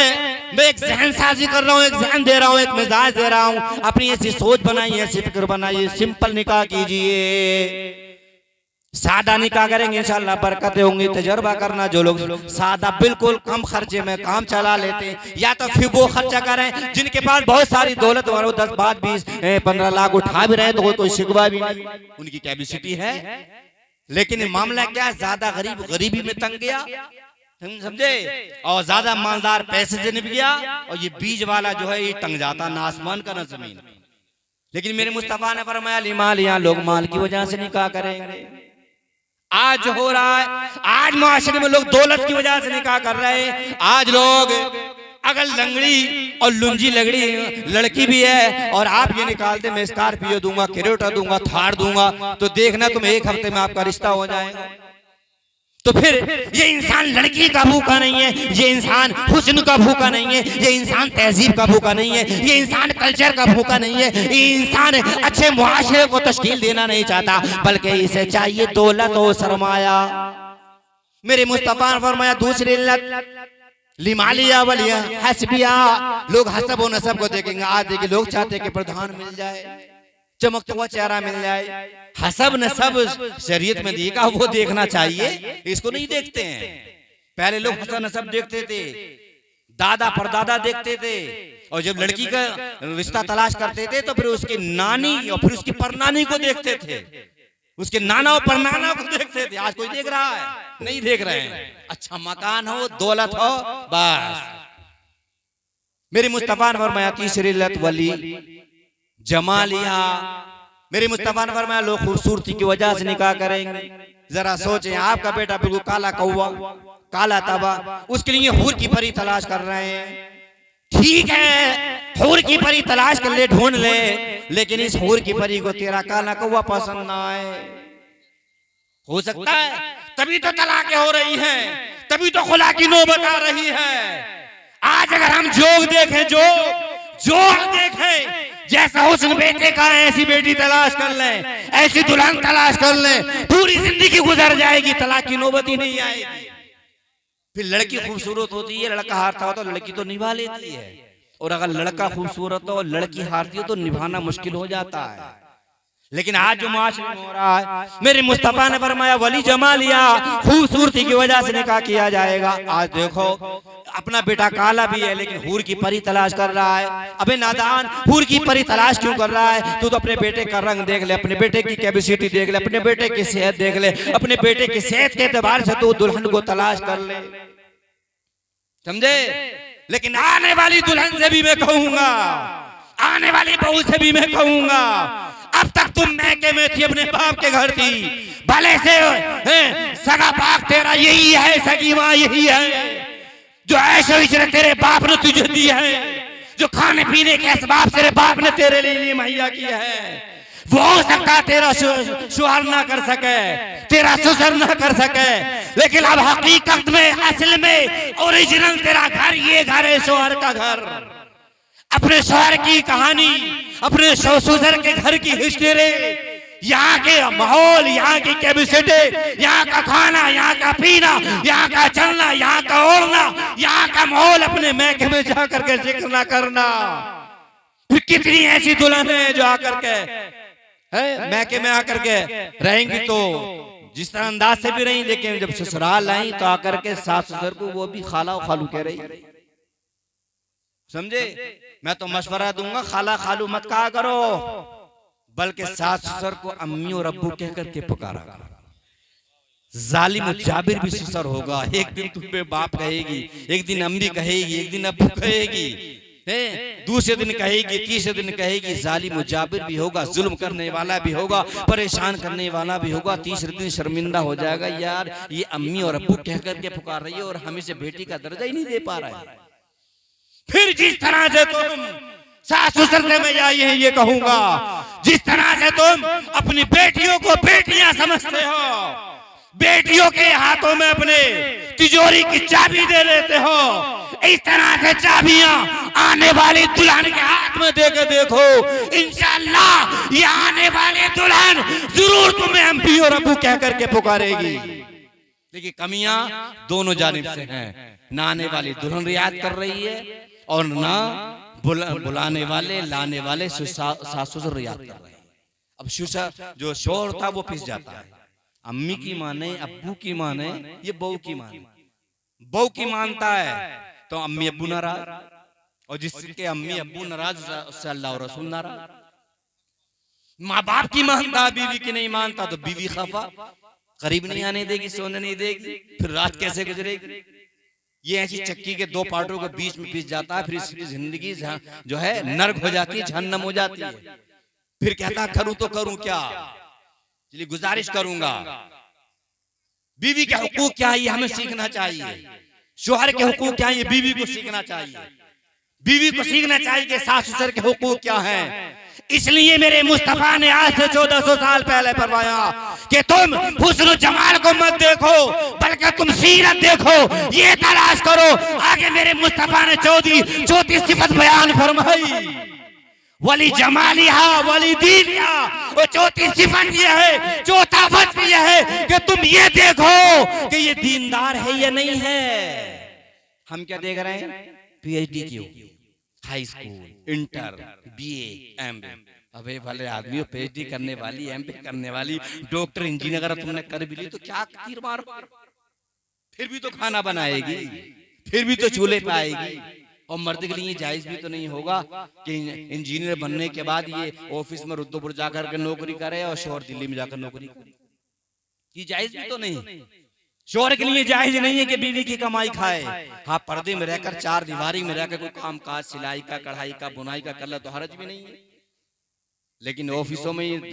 मैं एक जहन साजी कर रहा हूँ, एक जहन दे रहा हूँ, एक मिजाज दे रहा हूँ। अपनी ऐसी सोच बनाइए, ऐसी फिक्र बनाइए, सिंपल निकाह कीजिए, सादा निकाह करेंगे इंशाल्लाह बरकतें होंगी। तजर्बा करना, जो लोग सादा बिल्कुल कम खर्चे में काम चला लेते हैं, या तो फिर वो खर्चा करें जिनके पास बहुत सारी दौलत और 10, 20, 15 लाख उठा भी रहे तो कोई शिकवा भी नहीं, उनकी कैपेसिटी है। लेकिन मामला क्या है, ज्यादा गरीबी में तंग गया, समझे, और ज्यादा मालदार पैसे से निभ गया, और ये बीज वाला जो है ये तंग जाता ना आसमान का ना जमीन। लेकिन मेरे मुस्तफा ने फरमाया लिमालिया, लोग माल की वजह से निकाह करेंगे। आज हो रहा है, आज माशरे में लोग दौलत की वजह से निकाह कर रहे हैं। आज लोग अगर लंगड़ी और लुंजी लगड़ी लड़की भी है और आप ये निकालते मैं स्कॉर्पियो दूंगा, क्रेटा दूंगा, थार दूंगा, तो देखना तुम एक हफ्ते में आपका रिश्ता हो जाएगा। तो फिर ये इंसान लड़की का भूखा नहीं है, ये इंसान हुस्न का भूखा नहीं है, ये इंसान तहजीब का भूखा नहीं है, ये इंसान कल्चर का भूखा नहीं है, ये इंसान अच्छे मुआशरे को तश्कील देना नहीं चाहता, बल्कि इसे चाहिए दौलत और सरमाया। मेरे मुस्तफा ने फरमाया दूसरी इल्लत लिमालिया वलिया हसबिया, लोग हसब और नसब को देखेंगे। आज देखिए लोग चाहते हैं कि प्रधान मिल जाए, चमकता हुआ चेहरा मिल जाए। हसब नसब शरीयत में दिएगा, वो देखना चाहिए, इसको नहीं देखते हैं। पहले लोग हसब नसब देखते थे, दादा परदादा देखते थे, और जब लड़की का रिश्ता तलाश करते थे तो फिर उसकी नानी और फिर उसकी परनानी को देखते थे, उसके नाना और परनाना को देखते थे। आज कोई देख रहा है? नहीं देख रहे हैं। अच्छा मकान हो, दौलत हो, बस। मेरी मुस्तफा ने फरमाया तीसरी इल्लत वली जमालिया, मेरे मुस्तफा ने फरमाया लोग खूबसूरती की वजह से निकाह करेंगे। जरा सोचें, आपका बेटा बिल्कुल काला कौवा, काला तबा, उसके लिए हूर की परी तलाश कर रहे हैं। ठीक है, हूर की परी तलाश कर ले, ढूंढ ले, लेकिन इस हूर की परी को तेरा काला कौवा पसंद ना आए। हो सकता है तभी तो तलाकें हो रही हैं, तभी तो खुला की नौबत आ रही है। आज अगर हम जोग देखें, जोग देखें, जैसा हुस्न बेटे का है ऐसी बेटी तलाश कर ले, ऐसी दुल्हन तलाश कर ले, पूरी जिंदगी गुजर जाएगी, तलाक की नौबत ही नहीं आएगी। फिर लड़की खूबसूरत होती है, लड़का हारता हो तो लड़की तो निभा लेती है, और अगर लड़का खूबसूरत हो और लड़की हारती हो तो निभाना मुश्किल हो जाता है। लेकिन आज जो माशरे में हो रहा है, मेरे मुस्तफा ने फरमाया वली जमालिया, खूबसूरती की वजह से निकाह किया जाएगा। आज देखो अपना बेटा काला भी है लेकिन हूर की परी तलाश कर रहा है। अबे नादान, हूर की परी तलाश क्यों कर रहा है? तू तो अपने बेटे का रंग देख ले, अपने बेटे की कैपेसिटी देख ले, अपने बेटे की सेहत देख ले, अपने बेटे की सेहत के एतबार से तू दुल्हन को तलाश कर ले, समझे। लेकिन आने वाली दुल्हन से भी मैं कहूंगा, आने वाली बहू से भी मैं कहूंगा, अब तक जब तुम मैके में थी अपने बाप के घर थी, भले से सगा बाप तेरा यही है, सगी माँ यही है, जो ऐशो इजरत तेरे बाप ने तुझे दी है, जो खाने पीने के असबाब तेरे बाप ने तेरे लिए मुहैया किया है, वो हो सकता है तेरा सुहार ना कर सके, तेरा ससुर ना कर सके, लेकिन अब हकीकत में, असल में ओरिजिनल तेरा घर ये घर है, शोहर का घर। अपने शोहर की कहानी, अपने ससुर के घर की हिस्ट्री, यहाँ के माहौल, यहाँ की कैपेसिटी, यहाँ का खाना, यहाँ का पीना, यहाँ का चलना, यहाँ का ओढ़ना, यहाँ का माहौल अपने मैके में जा करके जिक्र ना करना। फिर कितनी ऐसी दुल्हन है जो आकर के मैके में आकर के रहेंगी तो जिस तरह अंदाज से भी रही, लेकिन जब ससुराल आई तो आकर के सास ससुर को वो भी खाला और खालू कह रही। समझे? मैं तो मशवरा दूंगा, खाला खालू मत कहा करो, बल्कि सास ससुर को अम्मी और अब्बू कह करके पुकारा करो। जालिम जाबिर भी ससुर होगा, एक दिन तुम्हें बाप कहेगी, एक दिन अम्मी कहेगी, एक दिन अब्बू कहेगी, दूसरे दिन कहेगी, तीसरे दिन कहेगी। जालिम जाबिर भी होगा, जुल्म करने वाला भी होगा, परेशान करने वाला भी होगा। तीसरे दिन शर्मिंदा हो जाएगा, यार ये अम्मी और अब्बू कह करके पुकार रही है और हम इसे बेटी का दर्जा ही नहीं दे पा रहे हैं। फिर जिस तरह से तुम सास ससुर से मैं ये कहूंगा, जिस तरह से तुम अपनी बेटियों को बेटियां समझते हो, बेटियों के हाथों में अपने तिजोरी की चाबी दे लेते हो, इस तरह से चाबियां आने वाली दुल्हन के हाथ में देके देखो, इंशाअल्लाह ये आने वाले दुल्हन जरूर तुम्हें अम्मी और अब्बू कह करके पुकारेगी। देखिए कमियां दोनों जानिब से हैं, ना आने वाली दुल्हन रियायत कर रही है और ना बुलाने वाले, लाने वाले सास ससुर रियायत कर रहे हैं। अब जो शोर था वो पिस जाता है। अम्मी की माने, अब्बू की माने, ये बहू की माने। बहू की मानता है तो अम्मी अब्बू नाराज, और जिसके अम्मी अब्बू नाराज उससे अल्लाह और रसूल नाराज। माँ बाप की मानता, बीवी की नहीं मानता तो बीवी खफा, करीब नहीं आने देगी, सोने नहीं देगी, फिर रात कैसे गुजरेगी। ये ऐसी चक्की के दो पार्टों के बीच में पिस जाता है, फिर इसकी जिंदगी जो है नर्क हो जाती है, जहन्नम हो जाती है। फिर कहता करूं तो करूं क्या, इसलिए गुजारिश करूंगा, बीवी के हुकूक क्या है ये हमें सीखना चाहिए, शोहर के हुकूक क्या है ये बीवी को सीखना चाहिए। बीवी को सीखना चाहिए कि सास ससुर के हुकूक क्या हैं। इसलिए मेरे मुस्तफा ने आज से 1400 साल पहले फरमाया कि तुम हुस्न जमाल को मत देखो, बल्कि तुम सीरत देखो, ये तलाश करो। आगे मेरे मुस्तफा ने चौथी सिफत बयान फरमाई, वली जमालिहा वली दीनिहा। वो चौथी सिफत ये है, चौथा वक्त ये है कि तुम ये देखो कि ये दीनदार है या नहीं है। हम क्या देख रहे हैं? पीएचडी की high school, inter, BA, MA. अबे भले आदमी हो, पीएचडी करने वाली, एमए करने वाली, डॉक्टर, इंजीनियर अगर तुमने कर भी ली तो क्या तीर मार, फिर भी तो खाना बनाएगी, फिर भी तो चूल्हे पे आएगी। और मर्द के लिए जायज भी तो नहीं होगा कि इंजीनियर बनने के बाद ये ऑफिस में रुद्रपुर जाकर के नौकरी करे और शोहर दिल्ली में जाकर नौकरी करे। ये जायज भी तो नहीं। शोहर के लिए जायज नहीं है कि बीवी की कमाई खाए। हाँ, पर्दे में रहकर, चार दीवारी में रहकर कोई काम काज, सिलाई का, कढ़ाई का, बुनाई का कर ले तो हर्ज भी नहीं है। लेकिन ऑफिसों में,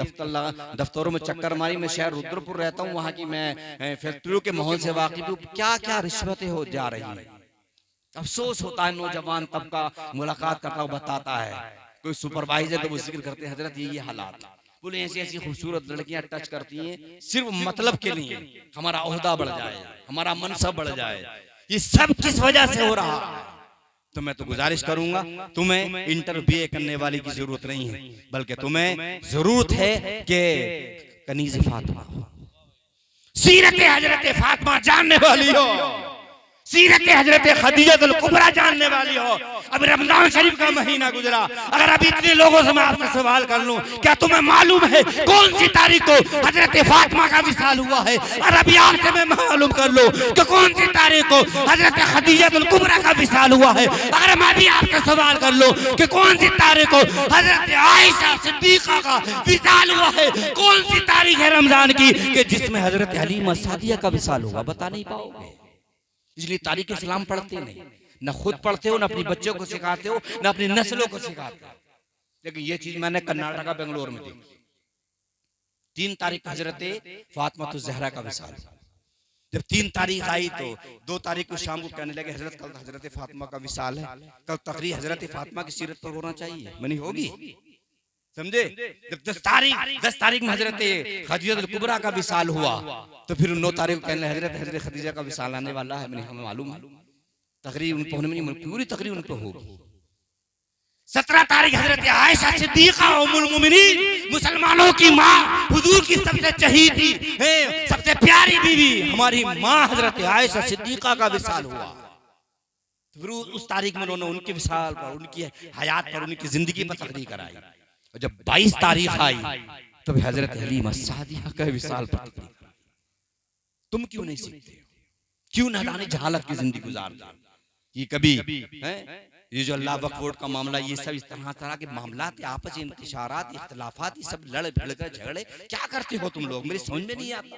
दफ्तरों में चक्कर मारी। मैं शहर रुद्रपुर रहता हूँ, वहाँ की मैं फैक्ट्रियों के माहौल से वाकिफ हूँ। क्या क्या रिश्वतें हो जा रही है। अफसोस होता है, नौजवान तबका मुलाकात करता हुआ बताता है, कोई सुपरवाइजर तो वो जिक्र करते हैं, हजरत ये हालात, बोले ऐसी ऐसी खूबसूरत लड़कियां टच करती हैं सिर्फ मतलब के लिए, हमारा ओहदा बढ़ जाए, हमारा मनसब बढ़ जाए। ये सब किस वजह से हो रहा है? तो मैं तो गुजारिश करूंगा, तुम्हें इंटर बीए करने वाली की जरूरत नहीं है, बल्कि तुम्हें जरूरत है कि कनीज़ फातिमा, सीरत हजरत फातिमा जानने वाली हो, सीरत हजरत खदीजतुल कुबरा जानने वाली हो। अब रमजान शरीफ का महीना गुजरा, अगर अभी इतने लोगों से मैं आपसे सवाल कर लूं, क्या तुम्हें मालूम है कौन सी तारीख को हजरत फातिमा का विसाल हुआ है? और अभी आपसे मैं मालूम कर लो कि कौन सी तारीख को हजरत खदीजतुल कुबरा का विसाल हुआ है। अगर मैं भी आपसे सवाल कर लो कि कौन सी तारीख को हजरत आयशा सिद्दीका का विसाल हुआ है, कौन सी तारीख है रमजान की कि जिसमें हजरत हलीमा सादिया का विसाल हुआ, बता नहीं पाओगे। इसलिए तारीख इस्लाम पढ़ते नहीं, न खुद पढ़ते हो, न अपनी बच्चों को सिखाते हो, न अपनी नस्लों को सिखाते हो। लेकिन ये चीज मैंने कर्नाटका, बेंगलोर में देखी। 3 तारीख हजरत फातिमा ज़हरा का विसाल। जब 3 तारीख आई तो 2 तारीख को शाम को कहने लगे हजरत कल हजरत फातिमा का विसाल है, कल तकरीर हजरत फातिमा की सीरत पर होना चाहिए, मनी होगी, समझे। जब 10 तारीख में हजरत खदीजा कुबरा का विसाल हुआ तो फिर 9 तारीख को कहने लगे हजरत खदीजा का विसाल आने वाला है, मनी हमें मालूम है, तकरीर उन पर होने में पूरी तकरीर उन पर होगी। 17 तारीख हजरत आयशा सिद्दीका उम्मुल मोमिनीन, मुसलमानों की माँ, हुजूर की सबसे चहीती है, सबसे प्यारी बीवी हमारी माँ हजरत आयशा सिद्दीका का विसाल हुआ। फिर उस तारीख में उन्होंने उनके विसाल पर, उनकी हयात पर, उनकी जिंदगी पर तकरीर कराई। और जब 22 तारीख आई तो हजरत हलीमा सादिया का विसाल पर तकरीर कराई। तुम क्यों नहीं सीखते, क्यों नादानी जहालत की जिंदगी गुजारते कि कभी ये जो अल्लाह वक्फ बोर्ड का मामला, ये सब इस तरह के मामलात, आपसी इंतशारात, इख्तिलाफात, ये सब लड़ भिड़ कर झगड़े क्या करते हो तुम लोग, मेरी समझ में नहीं आता।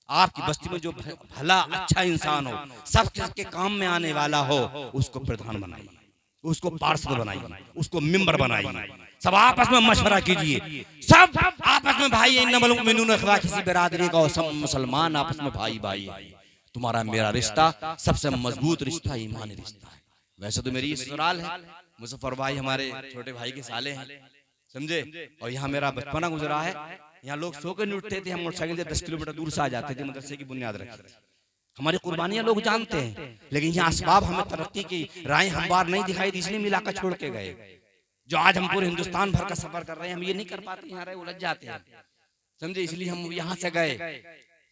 आपकी बस्ती में जो भला अच्छा इंसान हो, सब के काम में आने वाला हो, उसको प्रधान बनाइए, उसको पार्षद बनाइए, उसको मेंबर बनाइए, सब आपस में मशवरा कीजिए, सब आपस में भाई, इन्नमल मुमिनून इख्वा, किसी बिरादरी का सब मुसलमान आपस में भाई भाई। तुम्हारा मेरा रिश्ता सबसे मजबूत रिश्ता ईमानी रिश्ता है। वैसे तो मेरी ससुराल है, मुजफ्फर भाई हमारे छोटे भाई के साले हैं, समझे, और यहाँ मेरा बचपना गुजरा है। यहाँ लोग सो के नहीं उठते थे, हम मोटरसाइकिल से 10 किलोमीटर दूर से आ जाते थे, मदरसे की बुनियाद रखते थे। हमारी कुर्बानियां लोग जानते हैं, लेकिन यहाँ असबाब हमें तरक्की की राहें हमवार नहीं दिखाई दी, इसलिए इलाका छोड़ के गए। जो आज हम पूरे हिंदुस्तान भर का सफर कर रहे हैं, हम ये नहीं कर पाते, यहाँ रहे उलझ जाते हैं, समझे, इसलिए हम यहाँ से गए।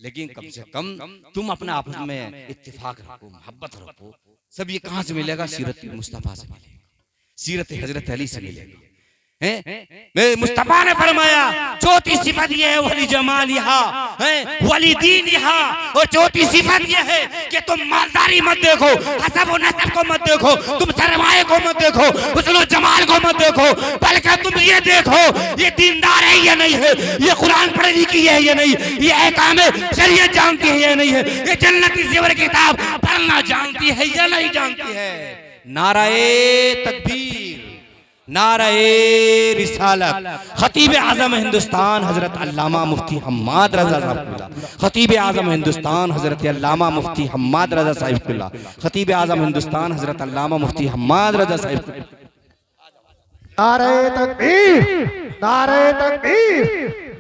लेकिन कम से कम तुम अपने आपस में इत्तेफाक रखो, मोहब्बत रखो। सब ये कहाँ से मिलेगा, सीरत मुस्तफा से मिलेगा, सीरत हजरत अली से मिलेगा। मुस्तफा ने फरमाया चौथी सिफत ये है वली जमाल यहाँ वली दीन यहाँ, और चौथी सिफत ये है कि तुम मालदारी मत देखो, हसब और नसब को मत देखो, तुम सरमाए को मत देखो, हुस्न जमाल को मत देखो, बल्कि तुम ये देखो ये दीनदार है या नहीं है, ये कुरान पढ़ लिखी है या नहीं, ये अहकाम शरीयत जानती है या नहीं है, ये जन्नती ज़ेवर किताब पढ़ना जानती है या नहीं जानती है। नाराए तकबीर, नाराए रिसालत। खतीब आज़म हिंदुस्तान हजरत अल्लामा मुफ्ती हम्माद रज़ा साहिब, खतीब आज़म हिंदुस्तान हजरत अल्लामा मुफ्ती हम्माद रज़ा साहिब, खतीब आज़म हिंदुस्तान हजरत अल्लामा मुफ्ती हम्माद रज़ा साहिब। नारे तकबीर, नारे तकबीर,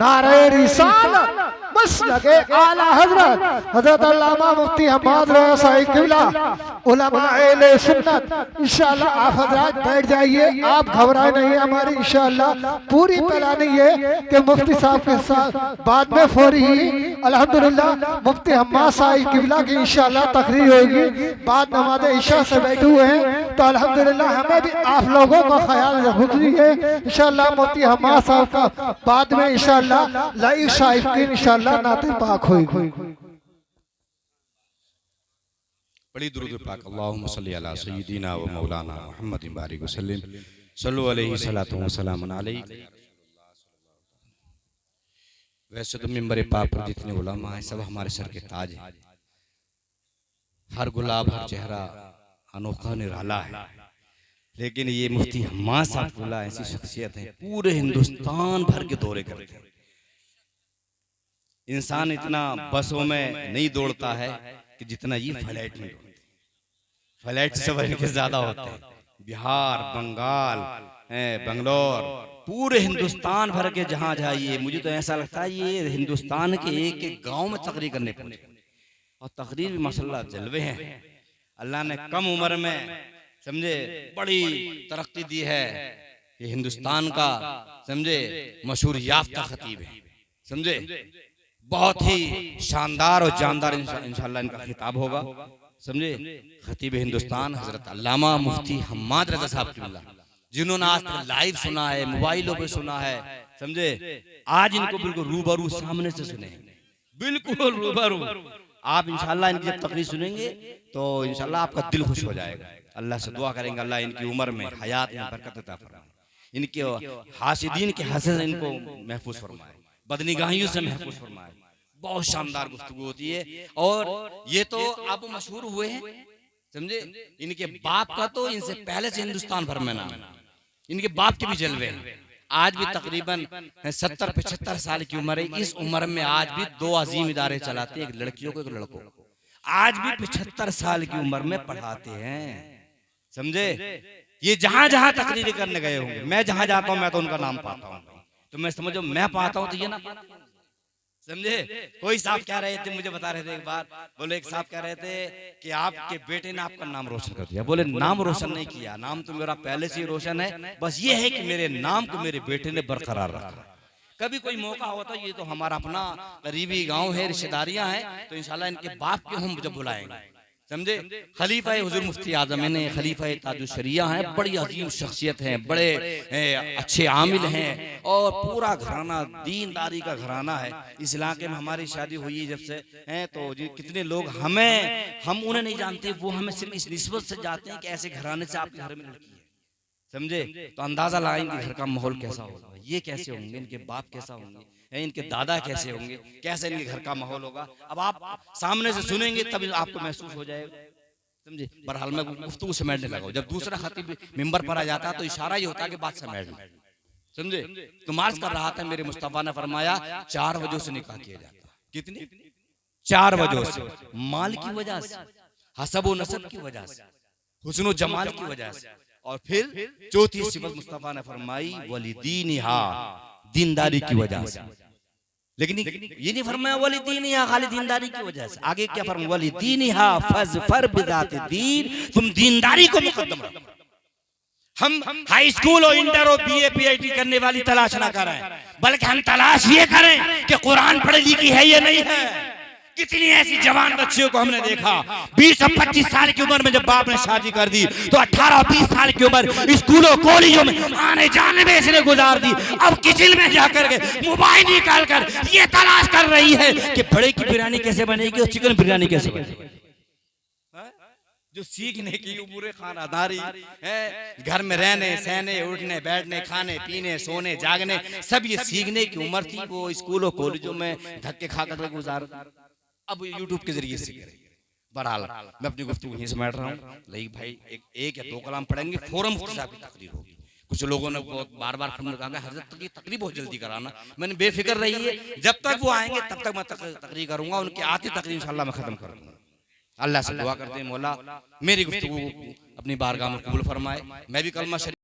नारे रिसालत, बस लगे आला हजरत हजरत अल्लामा मुफ्ती हम्माद रज़ा साहिब किबला उलमा अहले सुन्नत। इंशाअल्लाह आप हजरात बैठ जाइए, आप घबराए नहीं, हमारी इंशाअल्लाह पूरी प्लानिंग नहीं है कि मुफ्ती साहब के साथ बाद में फौरी ही अल्हम्दुलिल्लाह मुफ्ती हम्माद साहिब किबला की इंशाअल्लाह तकरीर होगी। बाद नमाज इशा से बैठे हुए हैं तो अल्हम्दुलिल्लाह हमें भी आप लोगों का ख्याल रखनी है। इंशाअल्लाह मुफ्ती हम्माद साहब का बाद में इंशाअल्लाह लाइव साहिब की इंशाअल्लाह नाते पाक होगी। बड़ी दुरूद पाक अल्लाहुम्मा सल्ली अला सय्यिदिना व मौलाना मुहम्मद बारिक वसल्लम सल्लु अलैहि सलातु व सलामुन अलैहि। वैसे तो मिंबर पाक पर जितने उलमा हैं सब हमारे सर के ताज हैं, हर गुलाब हर चेहरा अनोखा निराला है, लेकिन ये मुफ्ती हम्माद साहब ऐसी शख्सियत है पूरे हिंदुस्तान भर के दौरे करते हैं। इंसान इतना बसों में नहीं दौड़ता है कि जितना ये फ्लाइट में दौड़ते, फ्लाइट सफर के ज्यादा होते हैं। बिहार, बंगाल, बंगलोर, पूरे हिंदुस्तान भर के जहां जाइए, मुझे तो ऐसा लगता है ये हिंदुस्तान के एक एक गांव में तकरीर करने पहुंचे, और तकरीर भी माशाल्लाह जलवे हैं। अल्लाह ने कम उम्र में समझे बड़ी तरक्की दी है। ये हिंदुस्तान का समझे मशहूर याफ्ता खतीब है, समझे, बहुत ही शानदार और जानदार इंशाअल्लाह इनका खिताब होगा, समझे। खतीब हिंदुस्तान हजरत अल्लामा मुफ्ती हम्माद रज़ा साहब किबला, जिन्होंने आज तक लाइव सुना है, मोबाइलों पे सुना है, समझे, आज इनको बिल्कुल रूबरू सामने से सुने, बिल्कुल रूबरू। आप इंशाअल्लाह इनकी जब तकरीर सुनेंगे तो इंशाअल्लाह आपका दिल खुश हो जाएगा। अल्लाह से दुआ करेंगे अल्लाह इनकी उम्र में, हयात में बरकत अता फरमाए, इनके हासिदीन के हसद से इनको महफूज फरमाए, बदनिगाहियों से महफूज फरमाए। बहुत शानदार गुफ्तगू होती है। और ये तो अब मशहूर हुए हैं, समझे, इनके बाप का तो इनसे पहले से हिंदुस्तान भर में नाम है, इनके बाप के भी जलवे हैं, आज भी तकरीबन 70-75 साल की उम्र है। इस उम्र में आज भी 2 अजीम इदारे चलाते हैं, एक लड़कियों को एक लड़कों को। आज भी 75 साल की उम्र में पढ़ाते हैं, समझे। ये जहां जहां तकरीर करने गए होंगे, मैं जहां जाता हूं मैं तो उनका नाम पाता हूं। तो मैं समझो मैं पाता हूं तो ये ना पाता, समझे। कोई साहब कह रहे थे, मुझे बता रहे थे एक बार, बोले एक साहब कह रहे थे कि आपके बेटे ने आपका नाम रोशन कर दिया। बोले नाम रोशन नहीं किया, नाम तो मेरा पहले से ही रोशन है, बस ये है कि मेरे नाम को मेरे बेटे ने बरकरार रखा। कभी कोई मौका होता, ये तो हमारा अपना करीबी गांव है, रिश्तेदारियां हैं, तो इंशाल्लाह इनके बाप के हम जब बुलाएंगे, समझे। खलीफा हुजूर मुफ्ती आजम ने, खलीफा ताजुशरिया हैं, बड़ी अजीम शख्सियत हैं, बड़े अच्छे आमिल हैं और पूरा घराना दीनदारी का घराना है। इस इलाके में हमारी शादी हुई है जब से हैं, तो कितने लोग हम उन्हें नहीं जानते, वो हमें सिर्फ इस निस्बत से जाते हैं कि ऐसे घराने से आपके घर में लड़की है, समझे। तो अंदाजा लगाएंगे घर का माहौल कैसा होगा, ये कैसे होंगे, इनके बाप कैसा होंगे, इनके दादा कैसे होंगे, कैसे इनके घर का माहौल होगा। अब आप सामने से सुनेंगे तभी आपको महसूस हो जाएगा, समझे। बहरहाल मैं गुफ्तगू समेटने लगा। जब दूसरा खतीब मिंबर पर आ जाता है तो इशारा ही होता है कि बात समेट लो, समझे। तो मार्च कर रहा था, मेरे मुस्तफा ने फरमाया 4 वजह से निकाह किया जाता। कितनी? 4 वजह से। माल की वजह से, हसब व नसब की वजह से, हुस्न व जमाल की वजह से, और फिर चौथी सिफत मुस्तफा ने फरमाई वलिदीनिहा, दीनदारी की वजह से। लेकिन ये नहीं फरमाया वलिदीनिहा खाली दीनदारी की वजह से, आगे क्या फरमाया वलिदीनिहा फज़फर बिज़ाति दीन, तुम दीनदारी को मुकद्दम रखो। हम हाई स्कूल और इंटर और बीए पीएचडी करने वाली तलाश ना करें, बल्कि हम तलाश ये करें कि कुरान पढ़ी लिखी है या नहीं है। कितनी ऐसी जवान बच्चियों को हमने देखा 20 और 25 साल की उम्र में जब बाप ने शादी कर दी तो 18-20 साल की उम्र स्कूलों कॉलेजों में आने जाने में इसने गुजार दी। अब किचन में जाकर के मोबाइल निकाल कर ये तलाश कर रही है कि बड़े की बिरयानी कैसे बनेगी और चिकन बिरयानी कैसे बनेगी। जो सीखने की उम्र खानादारी है, घर में रहने सहने उठने बैठने खाने पीने सोने जागने सब ये सीखने की उम्र थी, वो स्कूलों कॉलेजों में धक्के खाकर गुजार अब यूट्यूब के जरिए से करेंगे। बहरहाल मैं अपनी गुफ्तगू यहीं समेट रहा हूँ। लेकिन भाई एक या 2 कलाम पढ़ेंगे, फौरन मुफ्ती साहब की तकरीर होगी। कुछ लोगों ने बार बार कहा हजरत की तकरीर बहुत जल्दी कराना, मैंने बेफिक्र रही है, जब तक वो आएंगे तब तक मैं तकरीर करूंगा, उनकी आती तकरीर इंशाल्लाह मैं खत्म कर दूंगा। अल्लाह से दुआ करते हैं मौला मेरी गुफ्तगू अपनी बारगाह में कबूल फरमाए, मैं भी कलमा शरीफ